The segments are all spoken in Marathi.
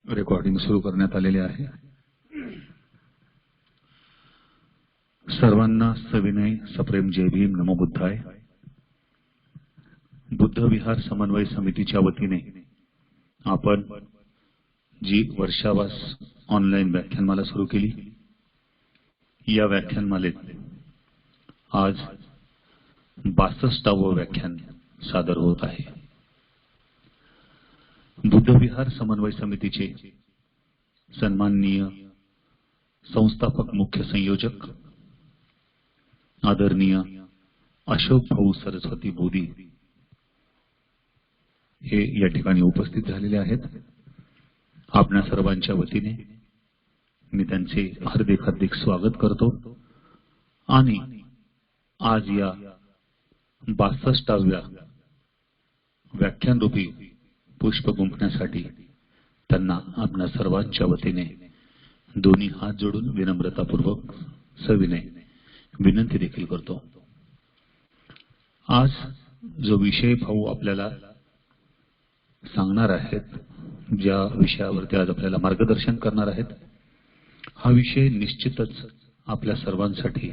रेकॉर्डिंग सुरू करण्यात आलेले आहे। सर्वांना सविनय सप्रेम जय भीम नमो बुद्धाय। बुद्ध विहार समन्वय समितीच्या वतीने आपण जी वर्षावास ऑनलाईन व्याख्यानमाला सुरू केली, या व्याख्यानमालेत आज 62वे व्याख्यान सादर होत आहे। बुद्ध विहार समन्वय समितीचे सन्माननीय संस्थापक मुख्य संयोजक आदरणीय अशोक भाऊ सरस्वती बोधी हे या ठिकाणी उपस्थित झालेले आहेत। आपणा सर्वांच्या वतीने मी त्यांचे हार्दिक स्वागत करतो आणि आज या 62व्या व्याख्यानरूपी पुष्प गुंफण्यासाठी त्यांना आपणा सर्वांच्या वतीने दोन्ही हात जोडून विनम्रतापूर्वक सविनय विनंती देखील करतो। आज जो विषय भाऊ आपल्याला सांगणार आहेत, ज्या विषयावरती आज आपल्याला मार्गदर्शन करणार आहेत, हा विषय निश्चितच आपल्या सर्वांसाठी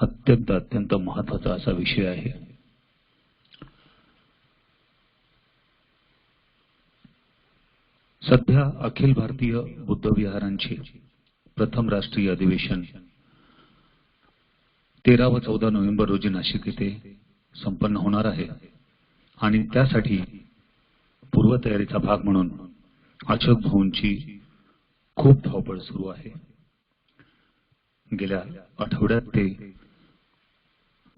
अत्यंत महत्त्वाचा असा विषय आहे। सध्या अखिल भारतीय बुद्ध विहारांचे प्रथम राष्ट्रीय अधिवेशन 13 व 14 नोव्हेंबर रोजी नाशिक येथे संपन्न होणार आहे आणि त्यासाठी पूर्वतयारीचा भाग म्हणून अशोक भाऊंची खूप धावपळ सुरू आहे। गेल्या आठवड्यात ते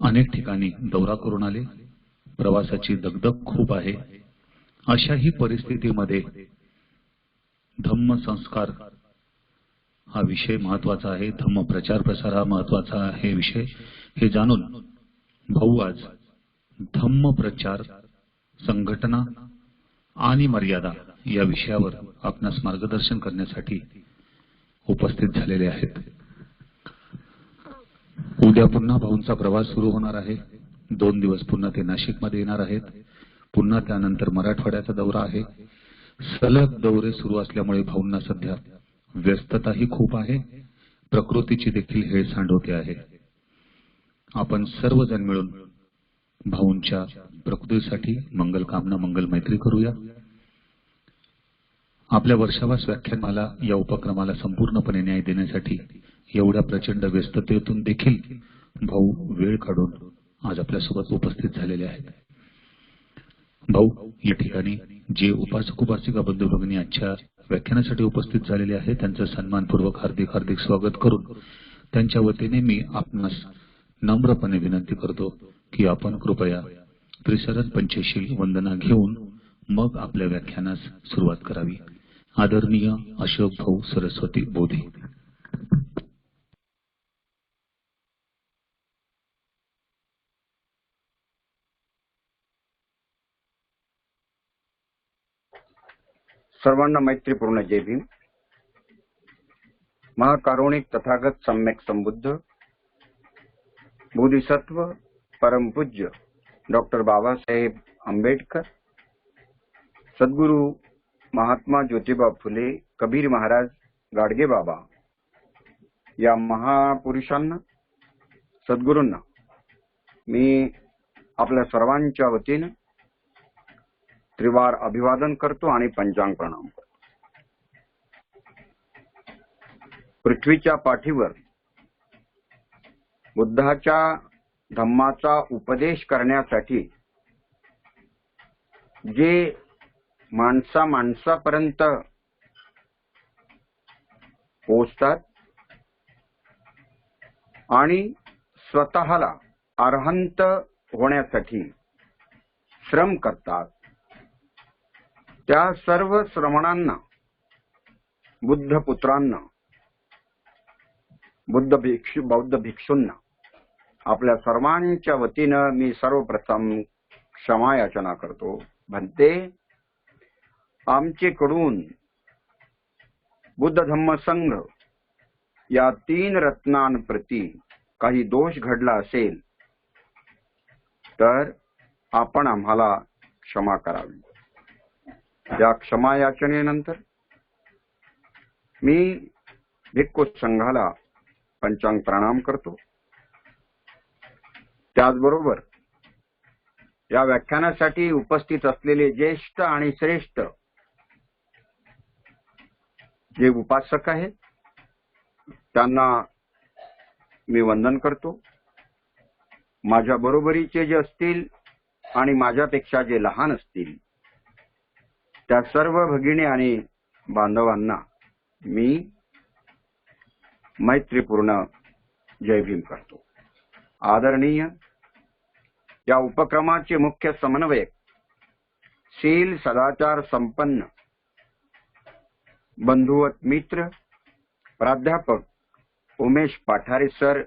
अनेक ठिकाणी दौरा करून आले। प्रवासाची दगदग खूप आहे। अशाही परिस्थितीमध्ये धम्म संस्कार हा विषय महत्त्वाचा आहे, धम्म प्रचार प्रसार हा महत्त्वाचा आहे विषय, हे जाणून भाऊ आज धम्म प्रचार संघटना आणि मर्यादा या विषयावर आपणास मार्गदर्शन करण्यासाठी उपस्थित झालेले आहेत। उद्या पुन्हा भाऊंचा प्रवास सुरू होणार आहे। 2 दिवस पुन्हा ते नाशिकमध्ये येणार आहेत। पुन्हा त्यानंतर मराठवाड्याचा दौरा आहे। सलग दौरे सुरू असल्यामुळे भाऊंना सध्या व्यस्तताही खूप आहे, प्रकृतीची देखील हेळसांड होते आहे। आपण सर्वजण मिळून भाऊंच्या प्रकृतीसाठी मंगल कामना मंगल मैत्री करूया। आपल्या वर्षावास व्याख्यानमाला या उपक्रमाला संपूर्णपणे न्याय देण्यासाठी एवढ्या प्रचंड व्यस्ततेतून देखील भाऊ वेळ काढून आज आपल्यासोबत उपस्थित झालेले आहेत। भाऊ या ठिकाणी जे उपासक उपासिका बंधू भगिनी आजच्या व्याख्यानासाठी उपस्थित झालेले आहेत, त्यांचं सन्मानपूर्वक हार्दिक स्वागत करून त्यांच्या वतीने मी आपणास नम्रपणे विनंती करतो की आपण कृपया त्रिशरण पंचशील वंदना घेऊन मग आपल्या व्याख्यानास सुरुवात करावी। आदरणीय अशोक भाऊ सरस्वती बोधी। सर्वांना मैत्रीपूर्ण जय भीम। महाकारुणिक तथागत सम्यक संबुद्ध बोधिसत्व परमपूज्य डॉक्टर बाबासाहेब आंबेडकर, सद्गुरु महात्मा ज्योतिबा फुले, कबीर महाराज, गाडगे बाबा या महापुरुषांना, सद्गुरूंना मी आपल्या सर्वांच्या वतीने त्रिवार अभिवादन करतो आणि पंचांग प्रणाम करतो। पृथ्वीच्या पाठीवर बुद्धाच्या धम्माचा उपदेश करण्यासाठी जे माणसापर्यंत पोहोचतात आणि स्वतःला अरहंत होण्यासाठी श्रम करतात, त्या सर्व श्रमणांना, बुद्ध पुत्रांना, बौद्ध भिक्षूंना आपल्या सर्वांच्या वतीनं मी सर्वप्रथम क्षमा याचना करतो। म्हणते आमचेकडून बुद्ध धम्म संघ या 3 रत्नांप्रती काही दोष घडला असेल तर आपण आम्हाला क्षमा करावी। या क्षमा याचनेनंतर मी भिक्खू संघाला पंचांग प्रणाम करतो. त्याचबरोबर या व्याख्यानासाठी उपस्थित असलेले ज्येष्ठ आणि श्रेष्ठ जे उपासक आहेत त्यांना मी वंदन करतो. माझ्या बरोबरीचे जे असतील आणि माझ्यापेक्षा जे लहान असतील त्या सर्व भगिनी आणि बांधवांना मी मैत्रीपूर्ण जय भीम करतो. आदरणीय या उपक्रमाचे मुख्य समन्वयक शील सदाचार संपन्न बंधुवत मित्र प्राध्यापक उमेश पाठारे सर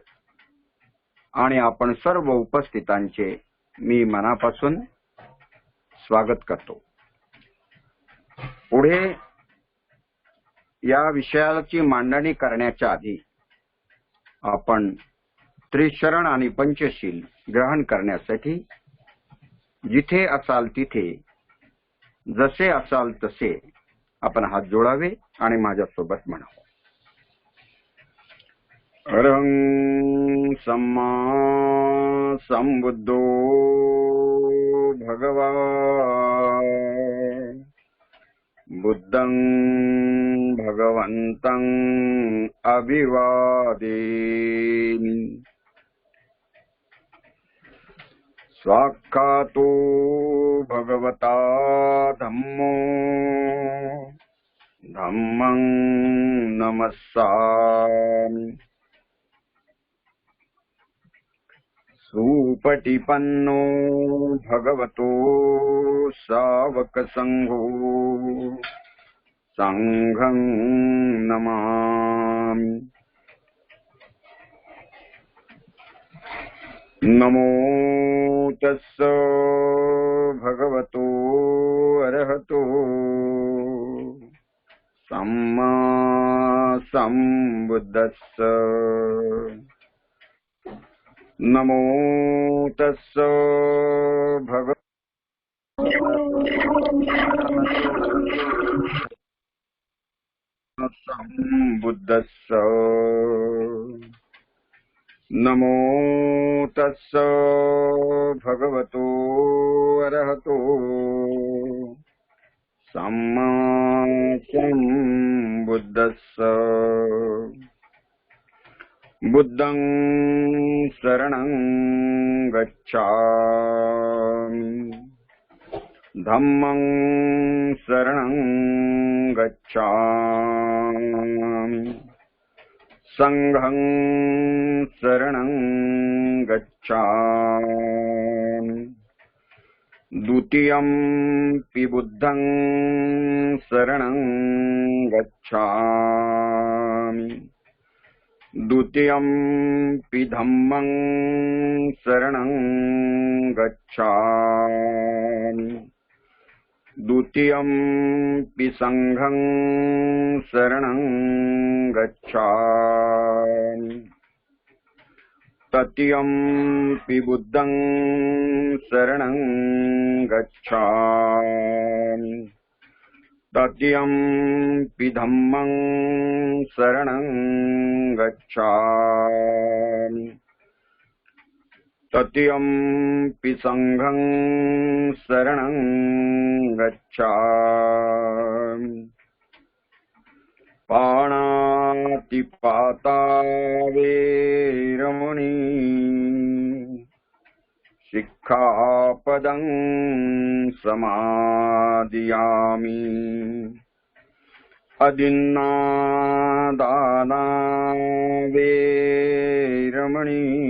आणि आपण सर्व उपस्थितांचे मी मनापासून स्वागत करतो. पुढे या विषयाची मांडणी करण्याच्या आधी आपण त्रिशरण आणि पंचशील ग्रहण करण्यासाठी जिथे असाल तिथे जसे असाल तसे आपण हात जोडावे आणि माझ्यासोबत म्हणावं. अरहं सम्मा संबुद्धो भगवान् बुद्धं भगवन्तं अभिवादेमि. स्वाक्खातो भगवता धम्मो धम्मं नमस्सामि. सुपटिपन्नो भगवतो सावक संघो संघं नमामि. नमो तस्स भगवतो अरहतो सम्मा संबुद्धस्स. नमो तस्स भगवतो संबुद्धस्स. नमो तस्स भगवतो अरहतो सम्मा संबुद्धस्स. बुद्धं शरणं गच्छामि. धम्मं शरणं गच्छामि. संघं शरणं गच्छामि. द्वितीयंपि बुद्धं शरणं गच्छामि. द्वितीयंपि धम्मं शरणं गच्छामि. द्वितीयंपि संघं शरणं गच्छामि. तृतीयंपि बुद्धं शरणं गच्छामि. तृतीयंपि धम्मं शरणं गच्छामि. तृतीयंपि संघं शरणं गच्छामि. पाणातिपाता वेरमणि शिक्षापदं समादियामि. अदिन्नादाना वेरमणि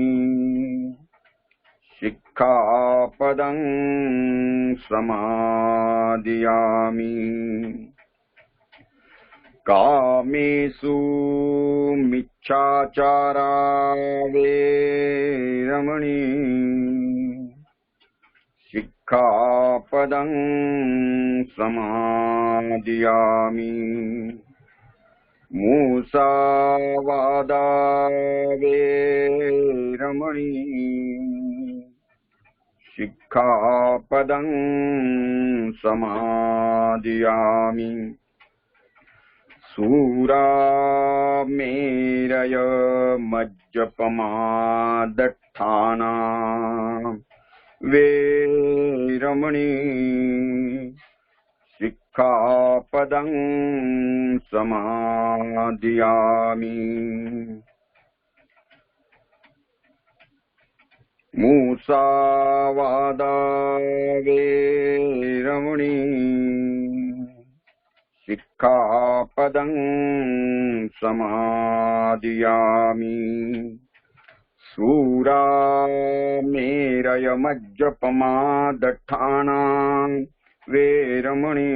शिक्षापदं समादियामि. कामेषु मिच्छाचारा वेरमणि शिक्षापदं समादियामि. मूसावादा वेरमणि शिक्षापदं समादियामि. सूरा मेरय मज्जपमादट्ठाना वेरमणि सिक्खापदं समादियामि। मूसावादा वेरमणि सिक्खापदं समादियामि। सूरा मेरयमज्जपमादट्ठाना वेरमणि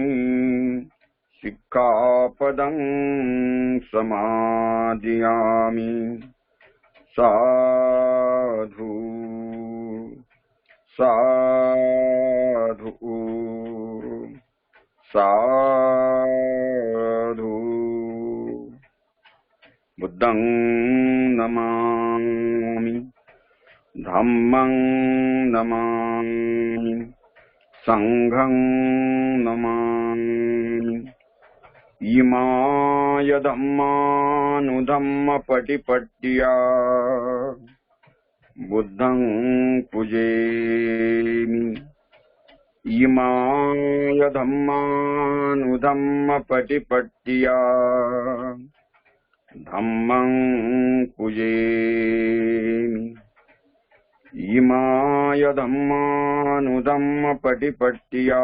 सिक्खापदं समादियामि। साधु साधु साधु। बुद्धं नमामि, धम्मं नमामि, संघं नमामि। इमाय धम्मानुधम्मपटिपट्टिया बुद्धं पूजेमि। इमाय धम्मानुधम्मपटिपट्टिया धम्मं पूजेमि। इमाय धम्मानुधम्मपटिपट्टिया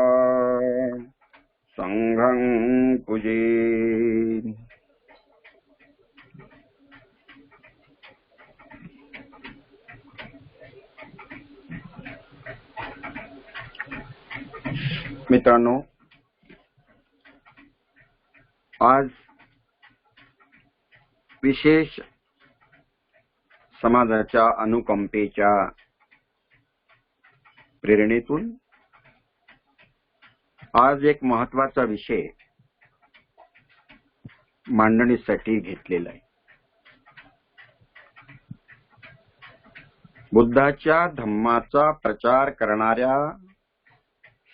संघं पूजेमि। मित्रांनो, आज विशेष समाजाच्या अनुकंपेच्या प्रेरणेतून आज एक महत्त्वाचा विषय मांडणीसाठी घेतलेला आहे। बुद्धाच्या धम्माचा प्रचार करणाऱ्या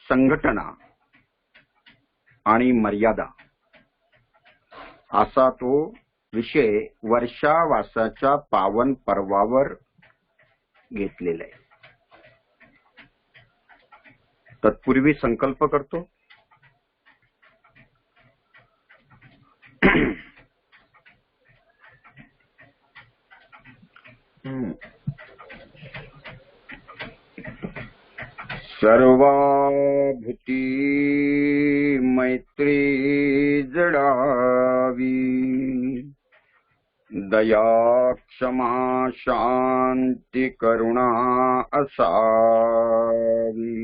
संघटना आणि मर्यादा असा तो विषय वर्षावासाच्या पावन पर्वावर घेतलेला आहे। तत्पूर्वी संकल्प करतो, सर्वाभूती मैत्री जडावी, दया क्षमा शांती करुणा असावी।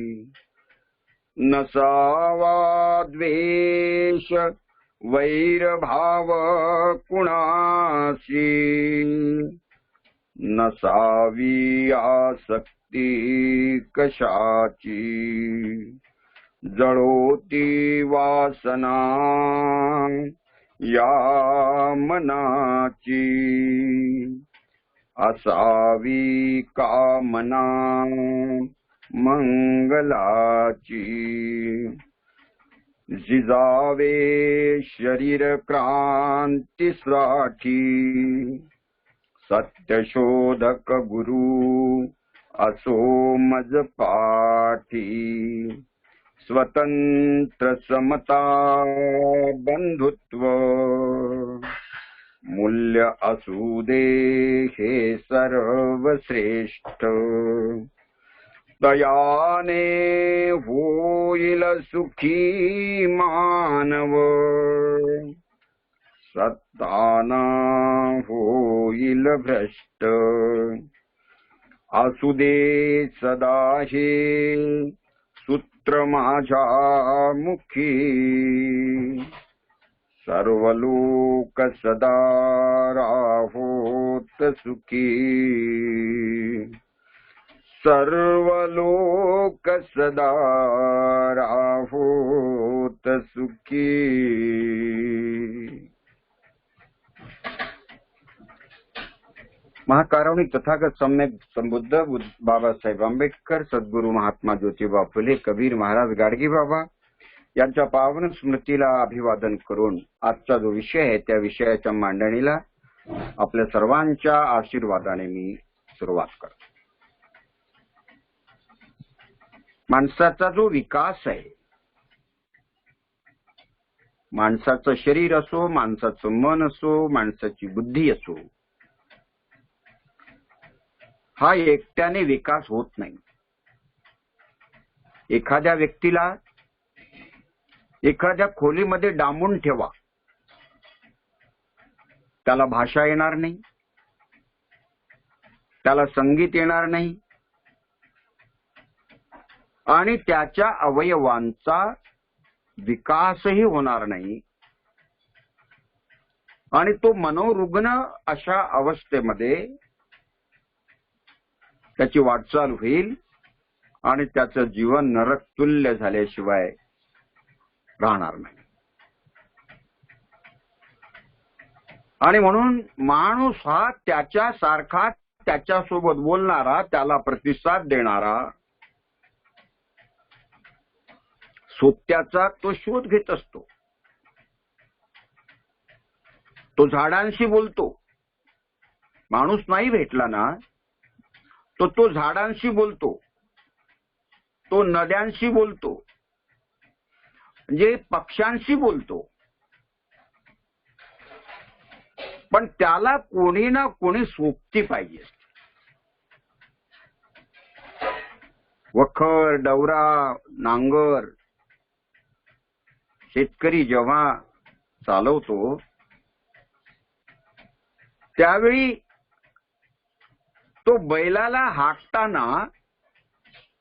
नसावा द्वेष वैरभाव कुणासी, नसावी आसक्ती कशाची। जळोती वासना या मनाची, असावी कामना मंगलाची। जिजावे शरीर क्रांतीसाठी, सत्यशोधक गुरु असो मज पाठी। स्वतंत्र समता बंधुत्व मूल्य असू दे हे सर्वश्रेष्ठ। दयाने होईल सुखी मानव, सत्ताना होईल भ्रष्ट। असू दे सदा हे सूत्र माझ्या मुखी, सर्व लोक सदा राहोत सुखी। सर्व लोक सदा राहोत सुखी। महाकारुणिक तथागत सम्यक संबुद्ध बाबासाहेब आंबेडकर, सद्गुरू महात्मा ज्योतिबा फुले, कबीर महाराज गाडगे बाबा, यांच्या पावन स्मृतीला अभिवादन करून आजचा जो विषय आहे त्या विषयाच्या मांडणीला आपल्या सर्वांच्या आशीर्वादाने मी सुरुवात करतो. माणसाचा जो विकास आहे, माणसाचं शरीर असो, माणसाचं मन असो, माणसाची बुद्धी असो, हा एकट्याने विकास होत नाही. एखाद्या व्यक्तीला एखाद्या खोलीमध्ये डांबून ठेवा, त्याला भाषा येणार नाही, त्याला संगीत येणार नाही आणि त्याच्या अवयवांचा विकासही होणार नाही आणि तो मनोरुग्ण अशा अवस्थेमध्ये त्याची वाटचाल होईल आणि त्याचं जीवन नरकतुल्य झाल्याशिवाय राहणार नाही. आणि म्हणून माणूस हा त्याच्यासारखा, त्याच्यासोबत बोलणारा, त्याला प्रतिसाद देणारा, सोबत्याचा तो शोध घेत असतो. तो झाडांशी बोलतो. माणूस नाही भेटला ना, तो झाडांशी बोलतो, तो नद्यांशी बोलतो, म्हणजे पक्ष्यांशी बोलतो. पण त्याला कोणी ना कोणी सोबती पाहिजे. वखर, डवरा, नांगर शेतकरी जेव्हा चालवतो त्यावेळी तो बैलाला हाकताना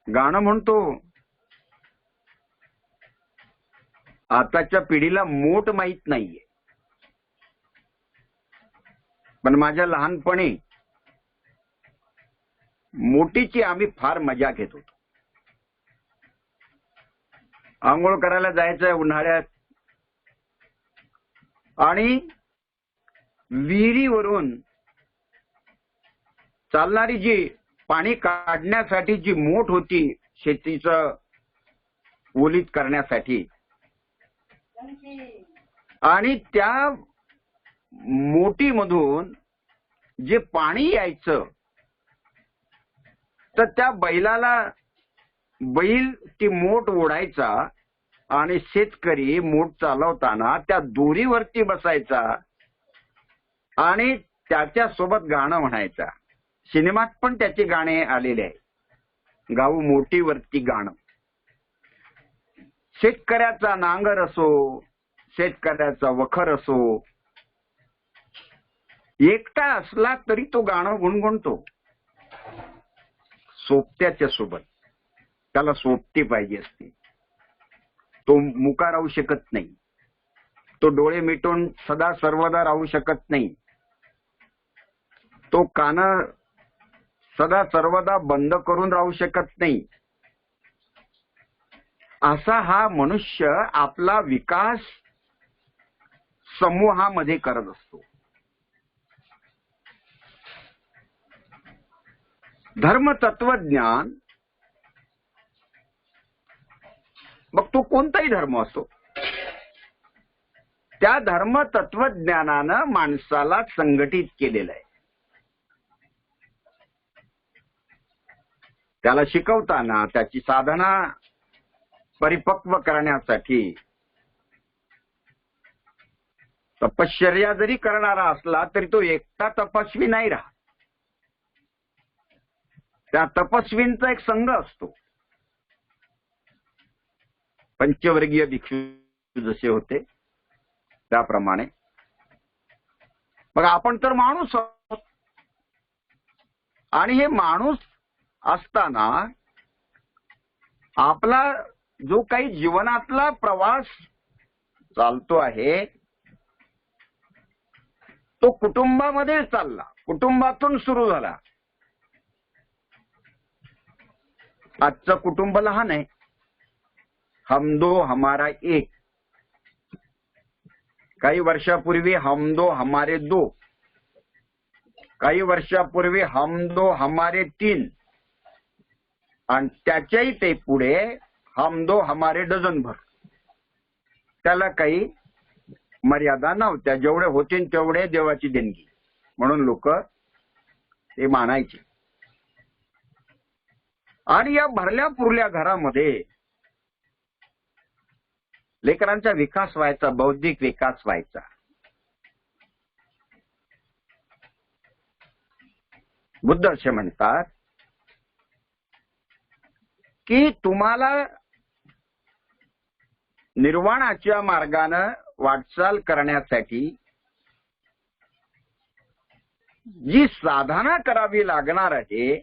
गाणं म्हणतो. आताच्या पिढीला मोठ माहित नाहीये, पण माझ्या लहानपणी मोठीची आम्ही फार मजा घेत होतो. आंघोळ करायला जायचंय उन्हाळ्यात आणि विहिरीवरून चालणारी जी पाणी काढण्यासाठी जी मोठ होती शेतीचं ओलीत करण्यासाठी, आणि त्या मोटीमधून जे पाणी यायचं तर त्या बैल ती मोठ ओढायचा आणि शेतकरी मोठ चालवताना त्या दोरीवरती बसायचा आणि त्याच्यासोबत गाणं म्हणायचा. सिनेमात पण त्याचे गाणे आलेले आहे, गाऊ मोठीवरती गाणं. शेतकऱ्याचा नांगर असो, शेतकऱ्याचा वखर असो, एकटा असला तरी तो गाणं गुणगुणतो सोबत्याच्या सोबत. त्याला सोबती पाहिजे असते. तो मुका राहू शकत नाही, तो डोळे मिटून सदा सर्वदा राहू शकत नाही, तो कानं सदा सर्वदा बंद करून राहू शकत नाही. असा हा मनुष्य आपला विकास समूहामध्ये करत असतो. धर्मतत्वज्ञान, मग तो कोणताही धर्म असो, त्या धर्मतत्वज्ञानानं माणसाला संघटित केलेलं आहे. त्याला शिकवताना त्याची साधना परिपक्व करण्यासाठी तपश्चर्या जरी करणारा असला तरी तो एकटा तपस्वी नाही राहत. त्या तपस्वींचा एक संघ असतो. पंचवर्गीय भिक्षू जसे होते त्याप्रमाणे. मग आपण तर माणूस आहोत आणि हे माणूस असताना आपला जो काही जीवनातला प्रवास चालतो आहे तो कुटुंबामध्ये चालला, कुटुंबातून सुरू झाला. आजचं कुटुंब लहान आहे. हम दो हमारा एक. काही वर्षापूर्वी हम दो हमारे दो, काही वर्षापूर्वी हम दो हमारे तीन, आणि त्याच्याही ते पुढे हम दो हमारे डझन भर. त्याला काही मर्यादा नव्हत्या. जेवढे होते तेवढे देवाची देणगी म्हणून लोक ते मानायचे. आणि या भरल्या पुरल्या घरामध्ये लेकरांचा विकास व्हायचा, बौद्धिक विकास व्हायचा. बुद्ध असे म्हणतात की तुम्हाला निर्वाणाच्या मार्गानं वाटचाल करण्यासाठी जी साधना करावी लागणार आहे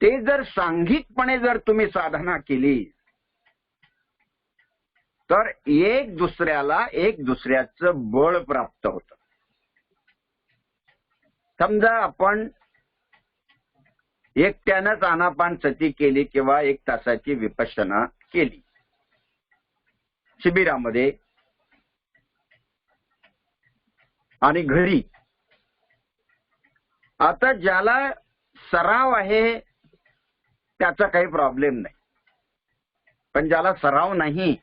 ते जर सांघिकपणे जर तुम्ही साधना केली तर एक दुसऱ्याचं बळ प्राप्त होतं. समजा आपण एकट्यानंच आनापानसती केली किंवा 1 तासाची विपश्यना केली शिबिरामध्ये आणि घरी. आता ज्याला सराव आहे त्याचा काही प्रॉब्लेम नाही, पण ज्याला सराव नाही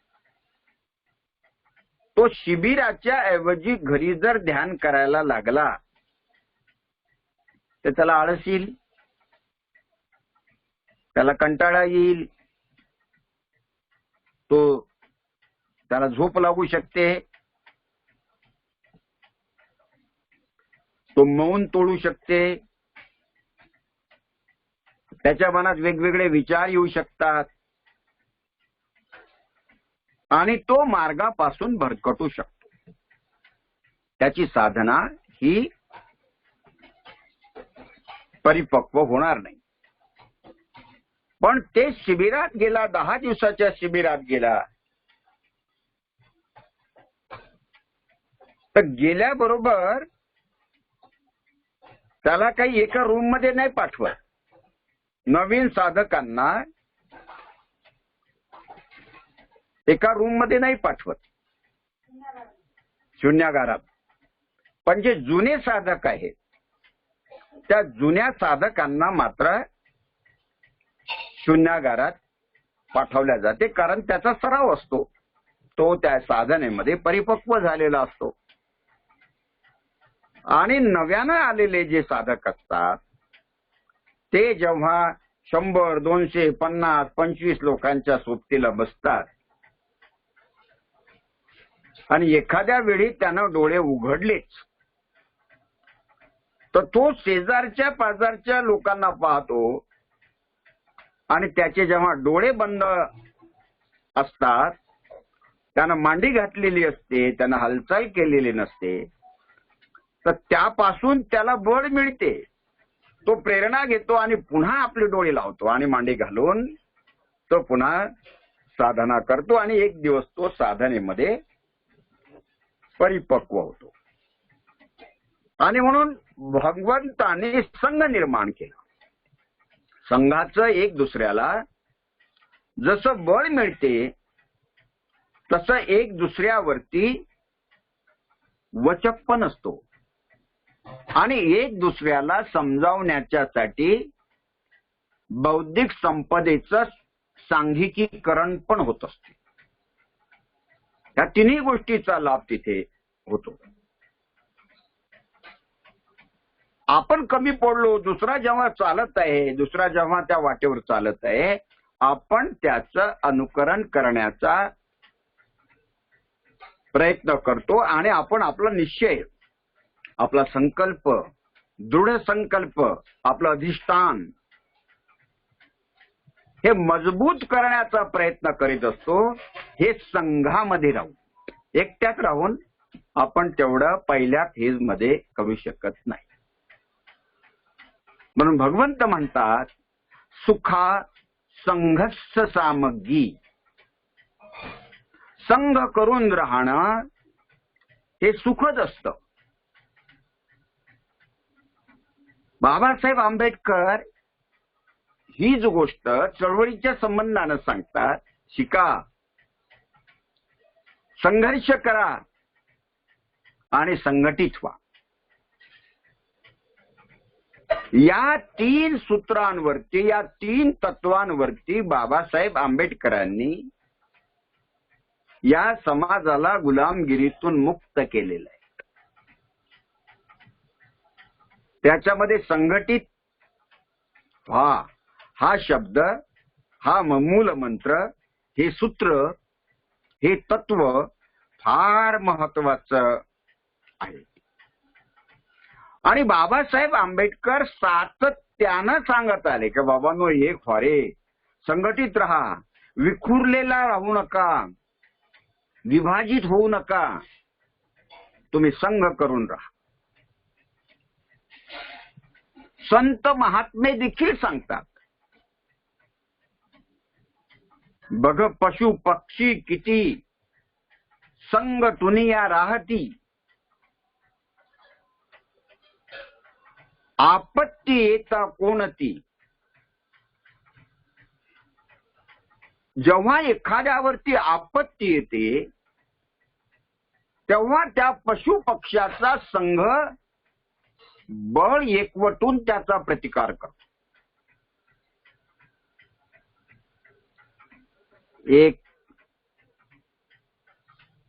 तो शिबिराच्या ऐवजी घरी जर ध्यान करायला लागला तर त्याला आळस येईल, त्याला कंटाळा येईल, त्याला झोप लागू शकते, तो मौन तोडू शकते, त्याच्या मनात वेगवेगळे विचार येऊ शकतात आणि तो मार्गापासून भरकटू शकतो. त्याची साधना ही परिपक्व होणार नाही. पण ते शिबिरात गेला, 10 दिवसाच्या शिबिरात गेला, तर गेल्याबरोबर त्याला काही एका रूम मध्ये नाही पाठवत. नवीन साधकांना एका रूम मध्ये नाही पाठवत, शून्यागारात. पण जे जुने साधक आहेत त्या जुन्या साधकांना मात्र शून्यागारात पाठवल्या जाते, कारण त्याचा सराव असतो, तो त्या साधनेमध्ये परिपक्व झालेला असतो. आणि नव्यानं आलेले जे साधक असतात ते जेव्हा 100, 200, 50, 25 लोकांच्या सोबतीला बसतात आणि एखाद्या वेळी त्यानं डोळे उघडलेच तर तो शेजारच्या पाजारच्या लोकांना पाहतो आणि त्याचे जेव्हा डोळे बंद असतात, त्यानं मांडी घातलेली असते, त्यानं हालचाल केलेली नसते, तर त्यापासून त्याला बळ मिळते. तो प्रेरणा घेतो आणि पुन्हा आपले डोळे लावतो आणि मांडी घालून तो पुन्हा साधना करतो आणि एक दिवस तो साधनेमध्ये परिपक्व होतो. आणि म्हणून भगवंताने संघ निर्माण केला. संघाचं एक दुसऱ्याला जसं बळ मिळते तसं एक दुसऱ्यावरती वचकपण असतो आणि एक दुसऱ्याला समजावण्याच्यासाठी बौद्धिक संपदेचं सांघिकीकरण पण होत असते. या तिन्ही गोष्टीचा लाभ तिथे होतो. आपण कमी पडलो, दुसरा जेव्हा चालत आहे, दुसरा जेव्हा त्या वाटेवर चालत आहे, आपण त्याचं अनुकरण करण्याचा प्रयत्न करतो आणि आपण आपला निश्चय, आपला संकल्प, दृढ संकल्प, आपलं अधिष्ठान हे मजबूत करण्याचा प्रयत्न करीत असतो. हे संघामध्ये राहून, एकट्यात राहून आपण तेवढं पहिल्या फेज मध्ये करू शकत नाही. म्हणून भगवंत म्हणतात सुखा संघस्स सामग्री. संघ करून राहणं हे सुखद असतं. बाबासाहेब आंबेडकर हीच गोष्ट चळवळीच्या संबंधानं सांगतात. शिका, संघर्ष करा आणि संघटित व्हा. या 3 सूत्रांवरती, या 3 तत्वांवरती बाबासाहेब आंबेडकरांनी या समाजाला गुलामगिरीतून मुक्त केलेलं आहे. त्याच्यामध्ये संघटित हा शब्द, हा मूल मंत्र, हे सूत्र, हे तत्व फार महत्वाचं आहे. आणि बाबासाहेब आंबेडकर सातत्यानं सांगत आले की बाबांनो, एक व्हा, संघटित राहा, विखुरलेला राहू नका, विभाजित होऊ नका, तुम्ही संघ करून राहा. संत महात्मे देखील सांगतात, बघ पशु पक्षी किती, संग तुनिया राहती, आपत्ती येता कोणती. जेव्हा एखाद्यावरती आपत्ती येते तेव्हा त्या पशु पक्ष्याचा संघ बळ एकवटून त्याचा प्रतिकार करतो. एक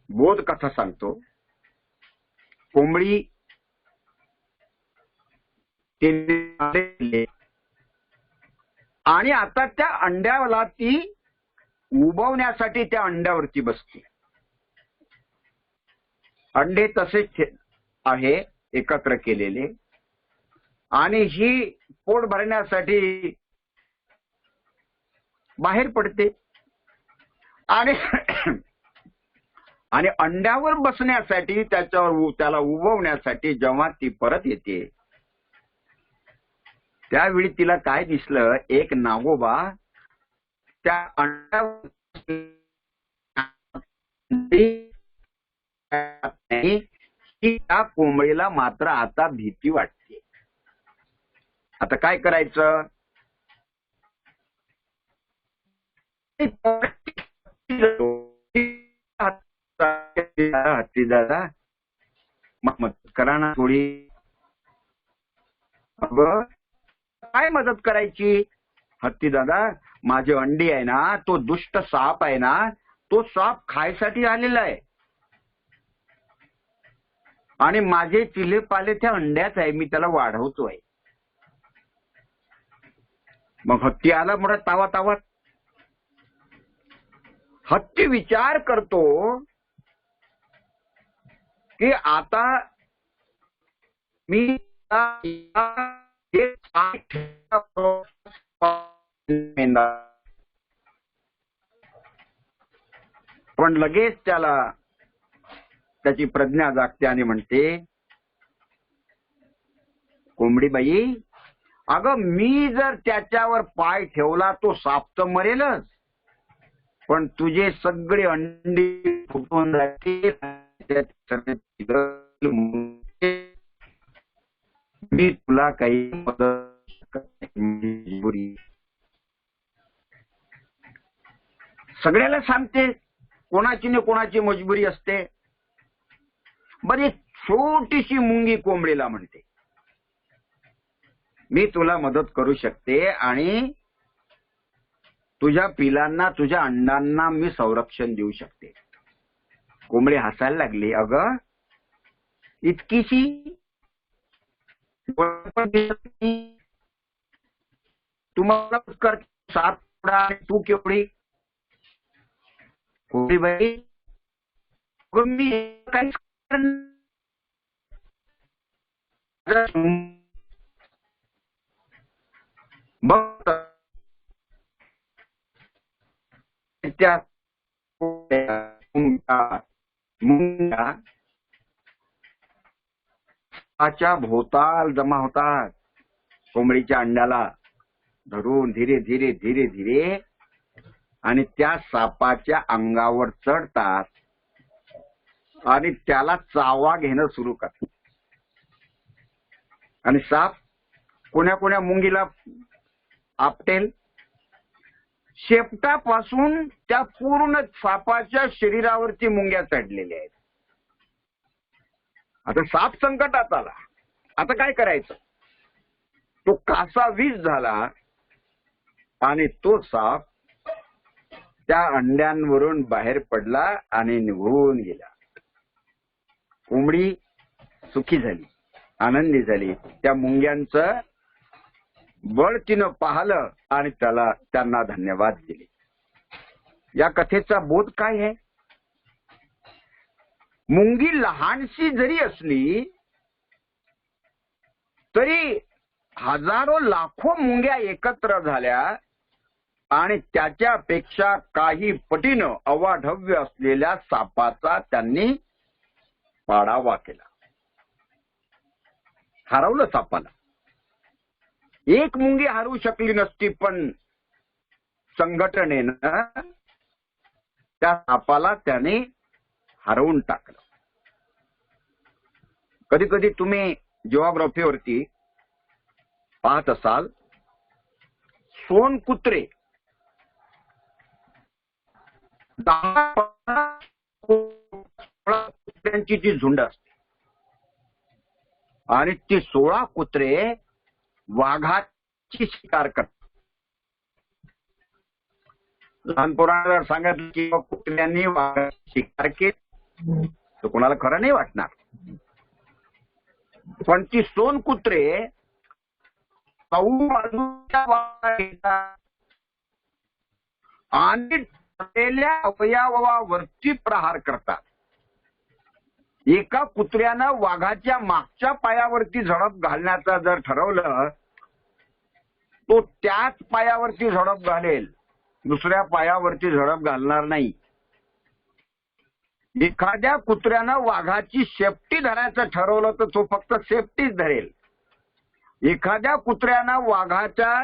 बोध कथा सांगतो. कोंबडी आणि आता त्या अंड्याला ती उबवण्यासाठी त्या अंड्यावरती बसते. अंडे तसेच आहे एकत्र केलेले, आणि ही पोट भरण्यासाठी बाहेर पडते. आणि आणि अंड्यावर बसण्यासाठी, त्याला उबवण्यासाठी जेव्हा ती परत येते त्यावेळी तिला काय दिसलं, एक नागोबा त्या अंड्यावर त्या कोंबडीला मात्र आता भीती वाटते. आता काय करायचं? हत्ती दादा मदत करा ना थोडी. काय मदत करायची? हत्ती दादा, माझी अंडी आहे ना, तो दुष्ट साप आहे ना, तो साप खायसाठी आलेला आहे आणि माझे चिले पाले त्या अंड्याच आहे, मी त्याला वाढवतोय. मग हत्ती आला मोठा तावा तावा. हत्ती विचार करतो की आता मी पण लगेच त्याची प्रज्ञा जागते आणि म्हणते, कोंबडी बाई, अगं मी जर त्याच्यावर पाय ठेवला तो साप तर मरेलच, पण तुझे सगळे अंडी फुटून जातील, मी तुला काही मदत. सगळ्याला सांगते, कोणाची न कोणाची मजबुरी असते. बरी छोटीशी मुंगी कोंबडीला म्हणते, मी तुला मदत करू शकते आणि तुझ्या पिलांना, तुझ्या अंडांना मी संरक्षण देऊ शकते. कोंबडी हसायला लागली. अगं इतकीशी तुम्हाला साप तू केवढी? कोंबडी बाई, मी काहीच बघ त्या मुंग्या भोवताल जमा होतात, कोंबडीच्या अंड्याला धरून धीरे धीरे धीरे धीरे, आणि त्या सापाच्या अंगावर चढतात आणि त्याला चावा घेणं सुरू करतात. आणि साप कोण्या कोण्या मुंगीला आपटेल? शेपटापासून त्या पूर्ण सापाच्या शरीरावरती मुंग्या चढलेल्या आहेत. आता साप संकटात आला. आता काय करायचं? तो कासा विष झाला आणि तो साप त्या अंड्यांवरून बाहेर पडला आणि निघून गेला. कोंबडी सुखी झाली, आनंदी झाली. त्या मुंग्यांचं बळ तिनं पाहिलं आणि त्यांना धन्यवाद दिले. या कथेचा बोध काय आहे? मुंगी लहानशी जरी असली तरी हजारो लाखो मुंग्या एकत्र झाल्या आणि त्याच्यापेक्षा काही पटीनं अवाढव्य असलेल्या सापाचा त्यांनी पाडावा केला. हरवलं सापाला. एक मुंगी हरवू शकली नसती, पण संघटनेनं त्या सापाला त्याने हरवून टाकलं. कधी कधी तुम्ही जिओग्राफीवरती पाहत असाल, सोनकुत्रे 10-15 कुत्र्यांची जी झुंड असते आणि ती 16 कुत्रे वाघाची शिकार करतात. लहान पोरांना सांगितलं की कुत्र्यांनी वाघाची शिकार केली तर कोणाला खरं नाही वाटणार, पण ती सोनकुत्रे आणि अवयवावरती प्रहार करतात. एका कुत्र्यानं वाघाच्या मागच्या पायावरती झडप घालण्याचा जर ठरवलं, तो त्याच पायावरती झडप घालेल, दुसऱ्या पायावरती झडप घालणार नाही. एखाद्या कुत्र्यानं वाघाची शेपटी धरायचं ठरवलं तर तो फक्त शेपटीच धरेल. एखाद्या कुत्र्यानं वाघाच्या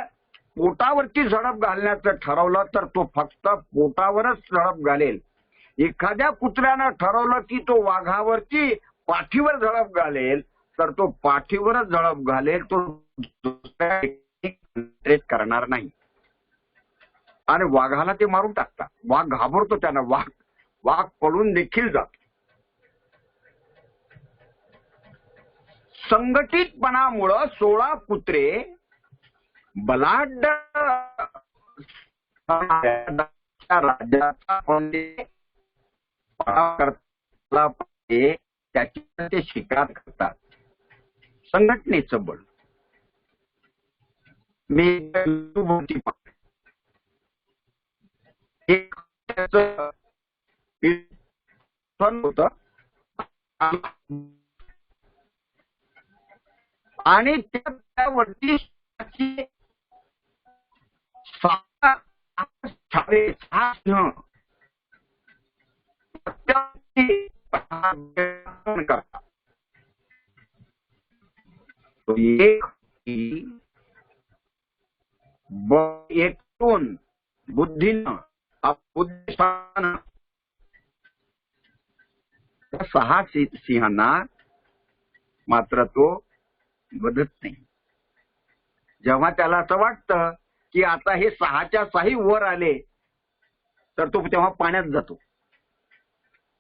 पोटावरती झडप घालण्याचं ठरवलं तर तो फक्त पोटावरच झडप घालेल. एखाद्या कुत्र्यानं ठरवलं की तो वाघावरती पाठीवर झडप घालेल तर तो पाठीवरच झडप घालेल, तो दुसऱ्या करणार नाही. आणि वाघाला ते मारून टाकतात. वाघ घाबरतो त्यांना, वाघ पळून देखील जातो. संघटितपणामुळं 16 कुत्रे बलाढ्य राज्याचा त्याची ते शिकार करतात. संघटनेचं बळ. मी एक होत आणि त्यावरती एकूण बुद्धीनं उद्देशानं 6 सिंहांना मात्र तो बदत नाही. जेव्हा त्याला असं वाटतं की आता हे 6च्या 6 वर आले तर तो तेव्हा पाण्यात जातो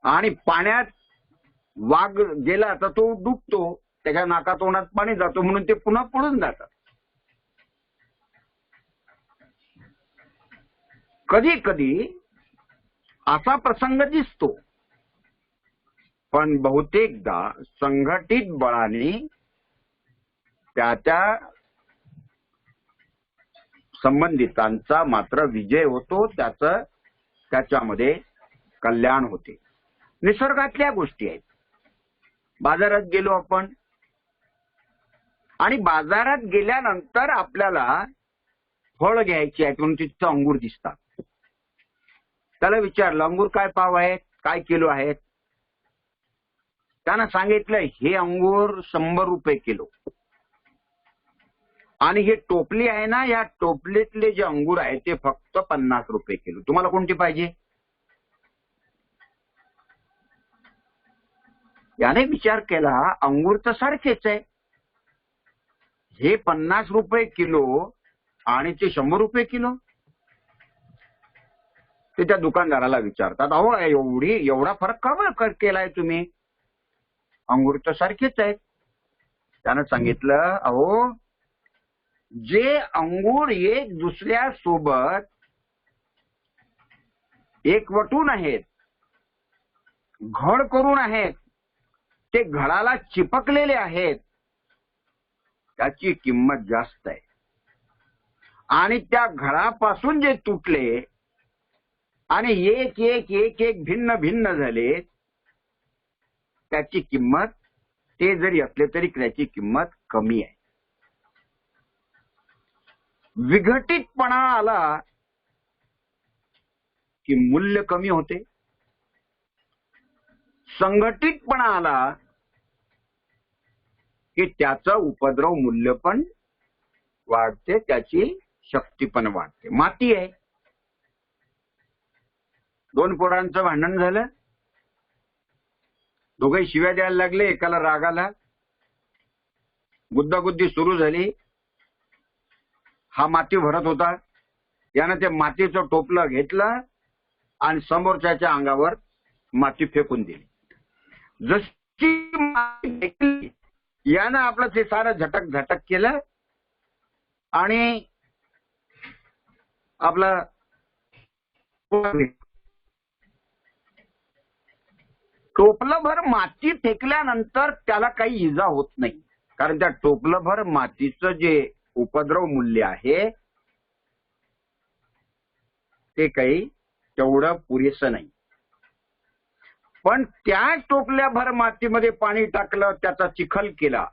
आणि पाण्यात वाघ गेला तर तो डुबतो, त्याच्या नाकातोंडात पाणी जातो म्हणून ते पुन्हा पळून जातात. कधी कधी असा प्रसंग दिसतो, पण बहुतेकदा संघटित बळाने त्या संबंधितांचा मात्र विजय होतो, त्याच्यामध्ये कल्याण होते. निसर्गातल्या गोष्टी आहेत. बाजारात गेलो आपण आणि बाजारात गेल्यानंतर आपल्याला फळ घ्यायची आहे म्हणून तिथं अंगूर दिसतात. त्याला विचारलं अंगूर काय पाव आहेत, काय किलो आहेत? त्यानं सांगितलं हे अंगूर 100 रुपये किलो आणि हे टोपली आहे ना, या टोपलीतले जे अंगूर आहेत ते फक्त 50 रुपये किलो. तुम्हाला कोणती पाहिजे? याने विचार केला अंगूर तर सारखेच आहे, हे 50 रुपये किलो आणि ते 100 रुपये किलो. ते त्या दुकानदाराला विचारतात, अहो एवढा फरक का केलाय तुम्ही? अंगूर तर सारखेच आहेत. त्यानं सांगितलं अहो जे अंगूर एक दुसऱ्या सोबत एकवटून आहेत, घड करून आहेत, ते घडाला चिपकलेले आहेत, त्याची किंमत जास्त आहे. आणि त्या घडापासून जे तुटले आणि एक एक एक एक भिन्न भिन्न झाले, त्याची किंमत, ते जरी असले तरी त्याची किंमत कमी आहे. विघटितपणा आला की मूल्य कमी होते, संघटितपणा आला की त्याचं उपद्रव मूल्य पण वाढते, त्याची शक्ती पण वाढते. माती आहे, दोन पोरांचं भांडण झालं, दोघे शिव्या द्यायला लागले, एकाला राग आला, गुद्दागुद्दी सुरू झाली. हा माती भरत होता, यानं ते मातीचं टोपलं घेतलं आणि समोरच्याच्या अंगावर माती फेकून दिली. जशी माती फेकली, यानं आपलं ते सारं झटक झटक केलं आणि आपलं टोपलंभर माती फेकल्यानंतर त्याला काही इजा होत नाही, कारण त्या टोपलंभर मातीचं जे उपद्रव मूल्य आहे ते काही तेवढं पुरेसं नाही. पण त्या टोपल्याभर मातीमध्ये पाणी टाकलं, त्याचा चिखल केला,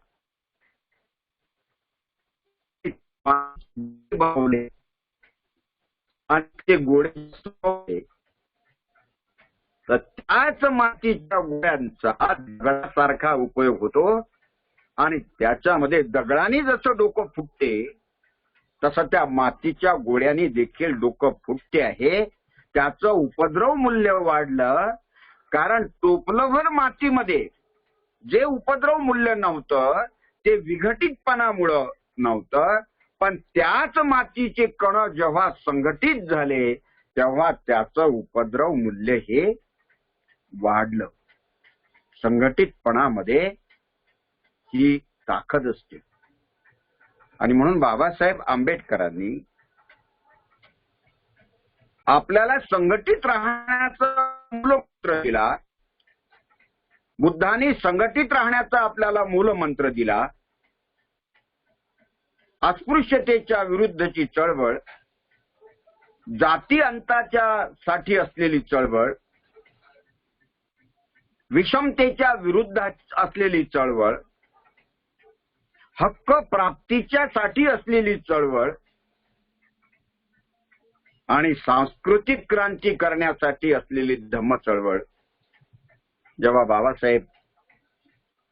आणि ते गोळे, तर त्याच मातीच्या गोळ्यांचा दगडासारखा उपयोग होतो. आणि त्याच्यामध्ये दगडाने जसं डोकं फुटते तसं त्या मातीच्या गोळ्यांनी देखील डोकं फुटते आहे. त्याचं उपद्रव मूल्य वाढलं, कारण टोपलंभर मातीमध्ये जे उपद्रव मूल्य नव्हतं ते विघटितपणामुळं नव्हतं, पण त्याच मातीचे कण जेव्हा संघटित झाले तेव्हा त्याचं उपद्रव मूल्य हे वाढलं. संघटितपणामध्ये ही ताकद असते. आणि म्हणून बाबासाहेब आंबेडकरांनी आपल्याला संघटित राहण्याचा मूलमंत्र दिला. बुद्धांनी संघटित राहण्याचा आपल्याला मूलमंत्र दिला. अस्पृश्यतेच्या विरुद्धची चळवळ, जाती अंताच्या साठी असलेली चळवळ, विषमतेच्या विरुद्ध असलेली चळवळ, हक्क प्राप्तीच्या साठी असलेली चळवळ आणि सांस्कृतिक क्रांती करण्यासाठी असलेली धम्म चळवळ जेव्हा बाबासाहेब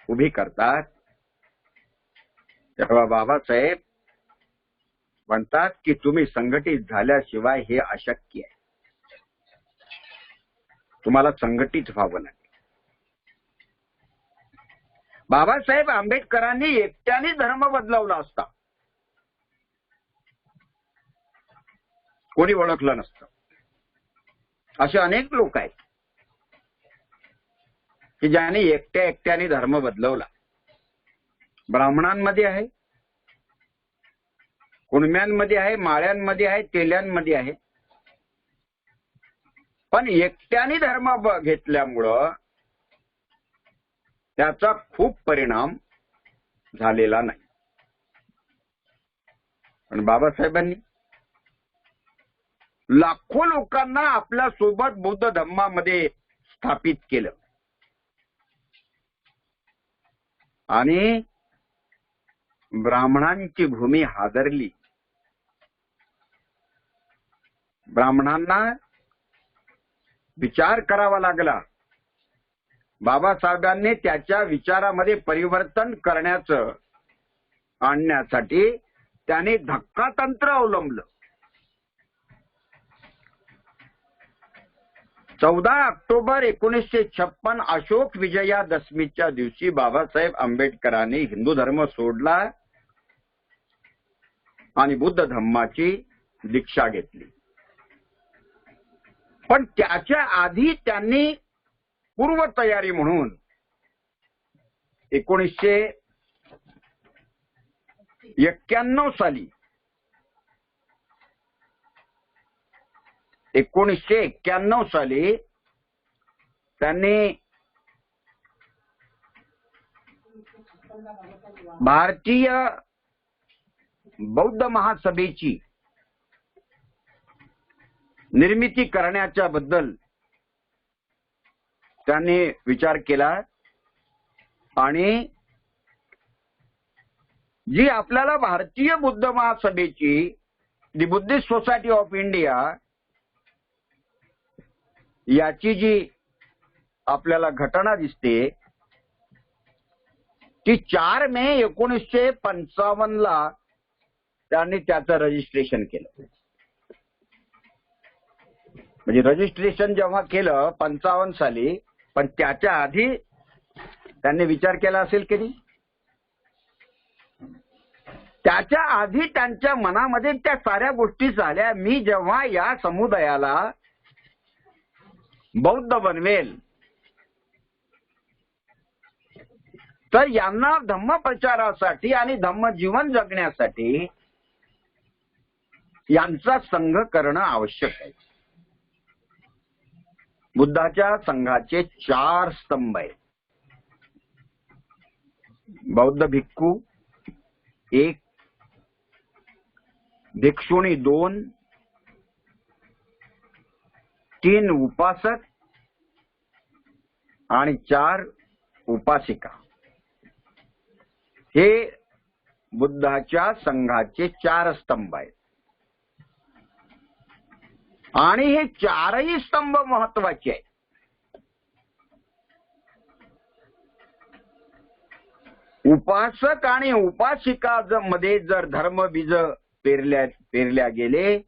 उभी करतात तेव्हा बाबासाहेब म्हणतात की तुम्ही संघटित झाल्याशिवाय हे अशक्य आहे, तुम्हाला संघटित व्हावं लागेल. बाबासाहेब आंबेडकरांनी एकट्याने धर्म बदलवला असता कोणी ओळखलं नसतं. असे अनेक लोक आहेत की ज्यांनी एकट्याने धर्म बदलवला. ब्राह्मणांमध्ये आहे, कुणम्यांमध्ये आहे, माळ्यांमध्ये आहे, तेल्यांमध्ये आहे. पण एकट्याने धर्म घेतल्यामुळं त्याचा खूप परिणाम झालेला नाही. पण बाबासाहेबांनी लाखो लोकांना आपल्या सोबत बौद्ध धम्मामध्ये स्थापित केलं आणि ब्राह्मणांची भूमी हादरली. ब्राह्मणांना विचार करावा लागला. बाबासाहेबांनी त्याच्या विचारामध्ये परिवर्तन आणण्यासाठी त्याने धक्कातंत्र अवलंबलं. 14 ऑक्टोबर 1956 अशोक विजयादशमीच्या दिवशी बाबासाहेब आंबेडकरांनी हिंदू धर्म सोडला आणि बुद्ध धम्माची दीक्षा घेतली. पण त्याच्या आधी त्यांनी पूर्वतयारी म्हणून 1991 साली 1991 साली त्यांनी भारतीय बौद्ध महासभेची निर्मिती करण्याच्या बद्दल त्यांनी विचार केला आणि जी आपल्याला भारतीय बुद्ध महासभेची the buddhist society of India याची जी आपल्याला घटना दिसते ती 4 मे 1955 ला त्यांनी त्याचं रजिस्ट्रेशन केलं. म्हणजे रजिस्ट्रेशन जेव्हा केलं 55 साली, पण त्याच्या आधी त्यांनी विचार केला असेल की नाही? त्याच्या आधी त्यांच्या मनामध्ये त्या साऱ्या गोष्टी झाल्या. मी जेव्हा या समुदायाला बौद्ध बनवेल तर यांना धम्म प्रचारासाठी आणि धम्म जीवन जगण्यासाठी यांचा संघ करणं आवश्यक आहे. बुद्धाच्या संघाचे 4 स्तंभ आहेत. बौद्ध भिक्खू 1, भिक्षुणी 2, 3 उपासक आणि 4 उपासिका. हे बुद्धाच्या संघाचे 4 स्तंभ आहेत. आणि हे 4ही स्तंभ महत्वाचे आहेत. उपासक आणि उपासिका मध्ये जर धर्मबीज पेरल्या गेले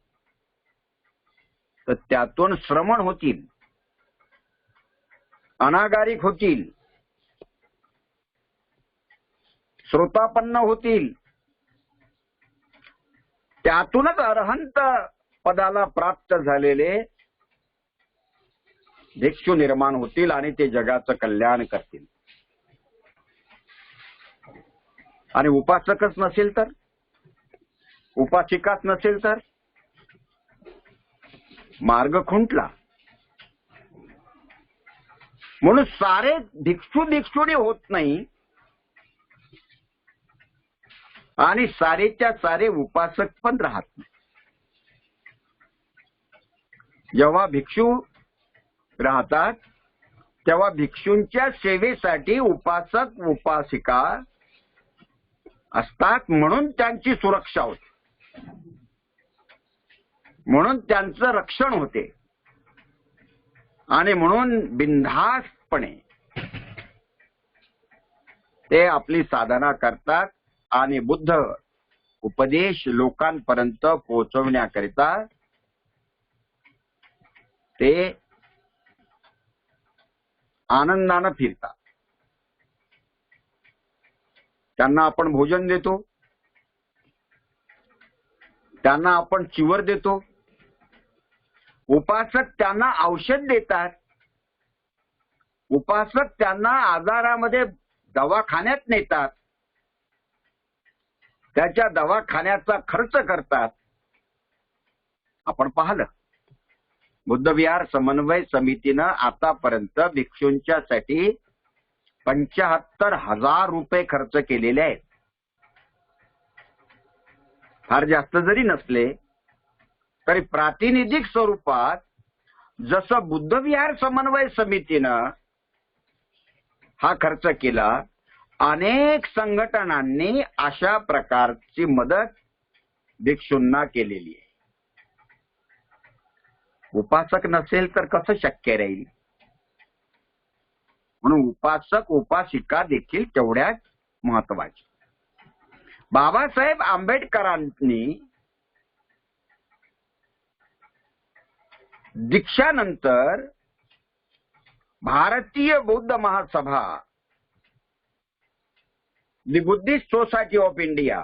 तर त्यातून श्रमण होतील, अनागारिक होतील, श्रोतापन्न होतील, त्यातूनच अरहंत पदाला प्राप्त झालेले भिक्षू निर्माण होतील आणि ते जगाचं कल्याण करतील. आणि उपासकच नसेल तर, उपासिकाच नसेल तर मार्ग खुंटला. म्हणून सारे भिक्षुणी होत नाही आणि सारेच्या सारे उपासक पण राहत नाही. जेव्हा भिक्षू राहतात तेव्हा भिक्षूंच्या सेवेसाठी उपासक उपासिका असतात, म्हणून त्यांची सुरक्षा होते, म्हणून त्यांचं रक्षण होते आणि म्हणून बिनधास्तपणे ते आपली साधना करतात आणि बुद्ध उपदेश लोकांपर्यंत पोहोचवण्याकरिता ते आनंदानं फिरतात. त्यांना आपण भोजन देतो, त्यांना आपण चिवर देतो, उपासक त्यांना औषध देतात, उपासक त्यांना आजारामध्ये दवाखान्यात नेतात, त्याच्या दवाखान्याचा खर्च करतात. आपण पाहिलं बुद्धविहार समन्वय समितीनं आतापर्यंत भिक्षूंच्यासाठी 75,000 रुपये खर्च केलेले आहेत. फार जास्त जरी नसले तरी प्रातिनिधिक स्वरूपात जसं बुद्धविहार समन्वय समितीनं हा खर्च केला, अनेक संघटनांनी अशा प्रकारची मदत भिक्षूंना केलेली आहे. उपासक नसेल तर कसं शक्य राहील? म्हणून उपासक उपासिका देखील तेवढ्याच महत्वाचे. बाबासाहेब आंबेडकरांनी दीक्षानंतर भारतीय बौद्ध महासभा, दी बुद्धिस्ट सोसायटी ऑफ इंडिया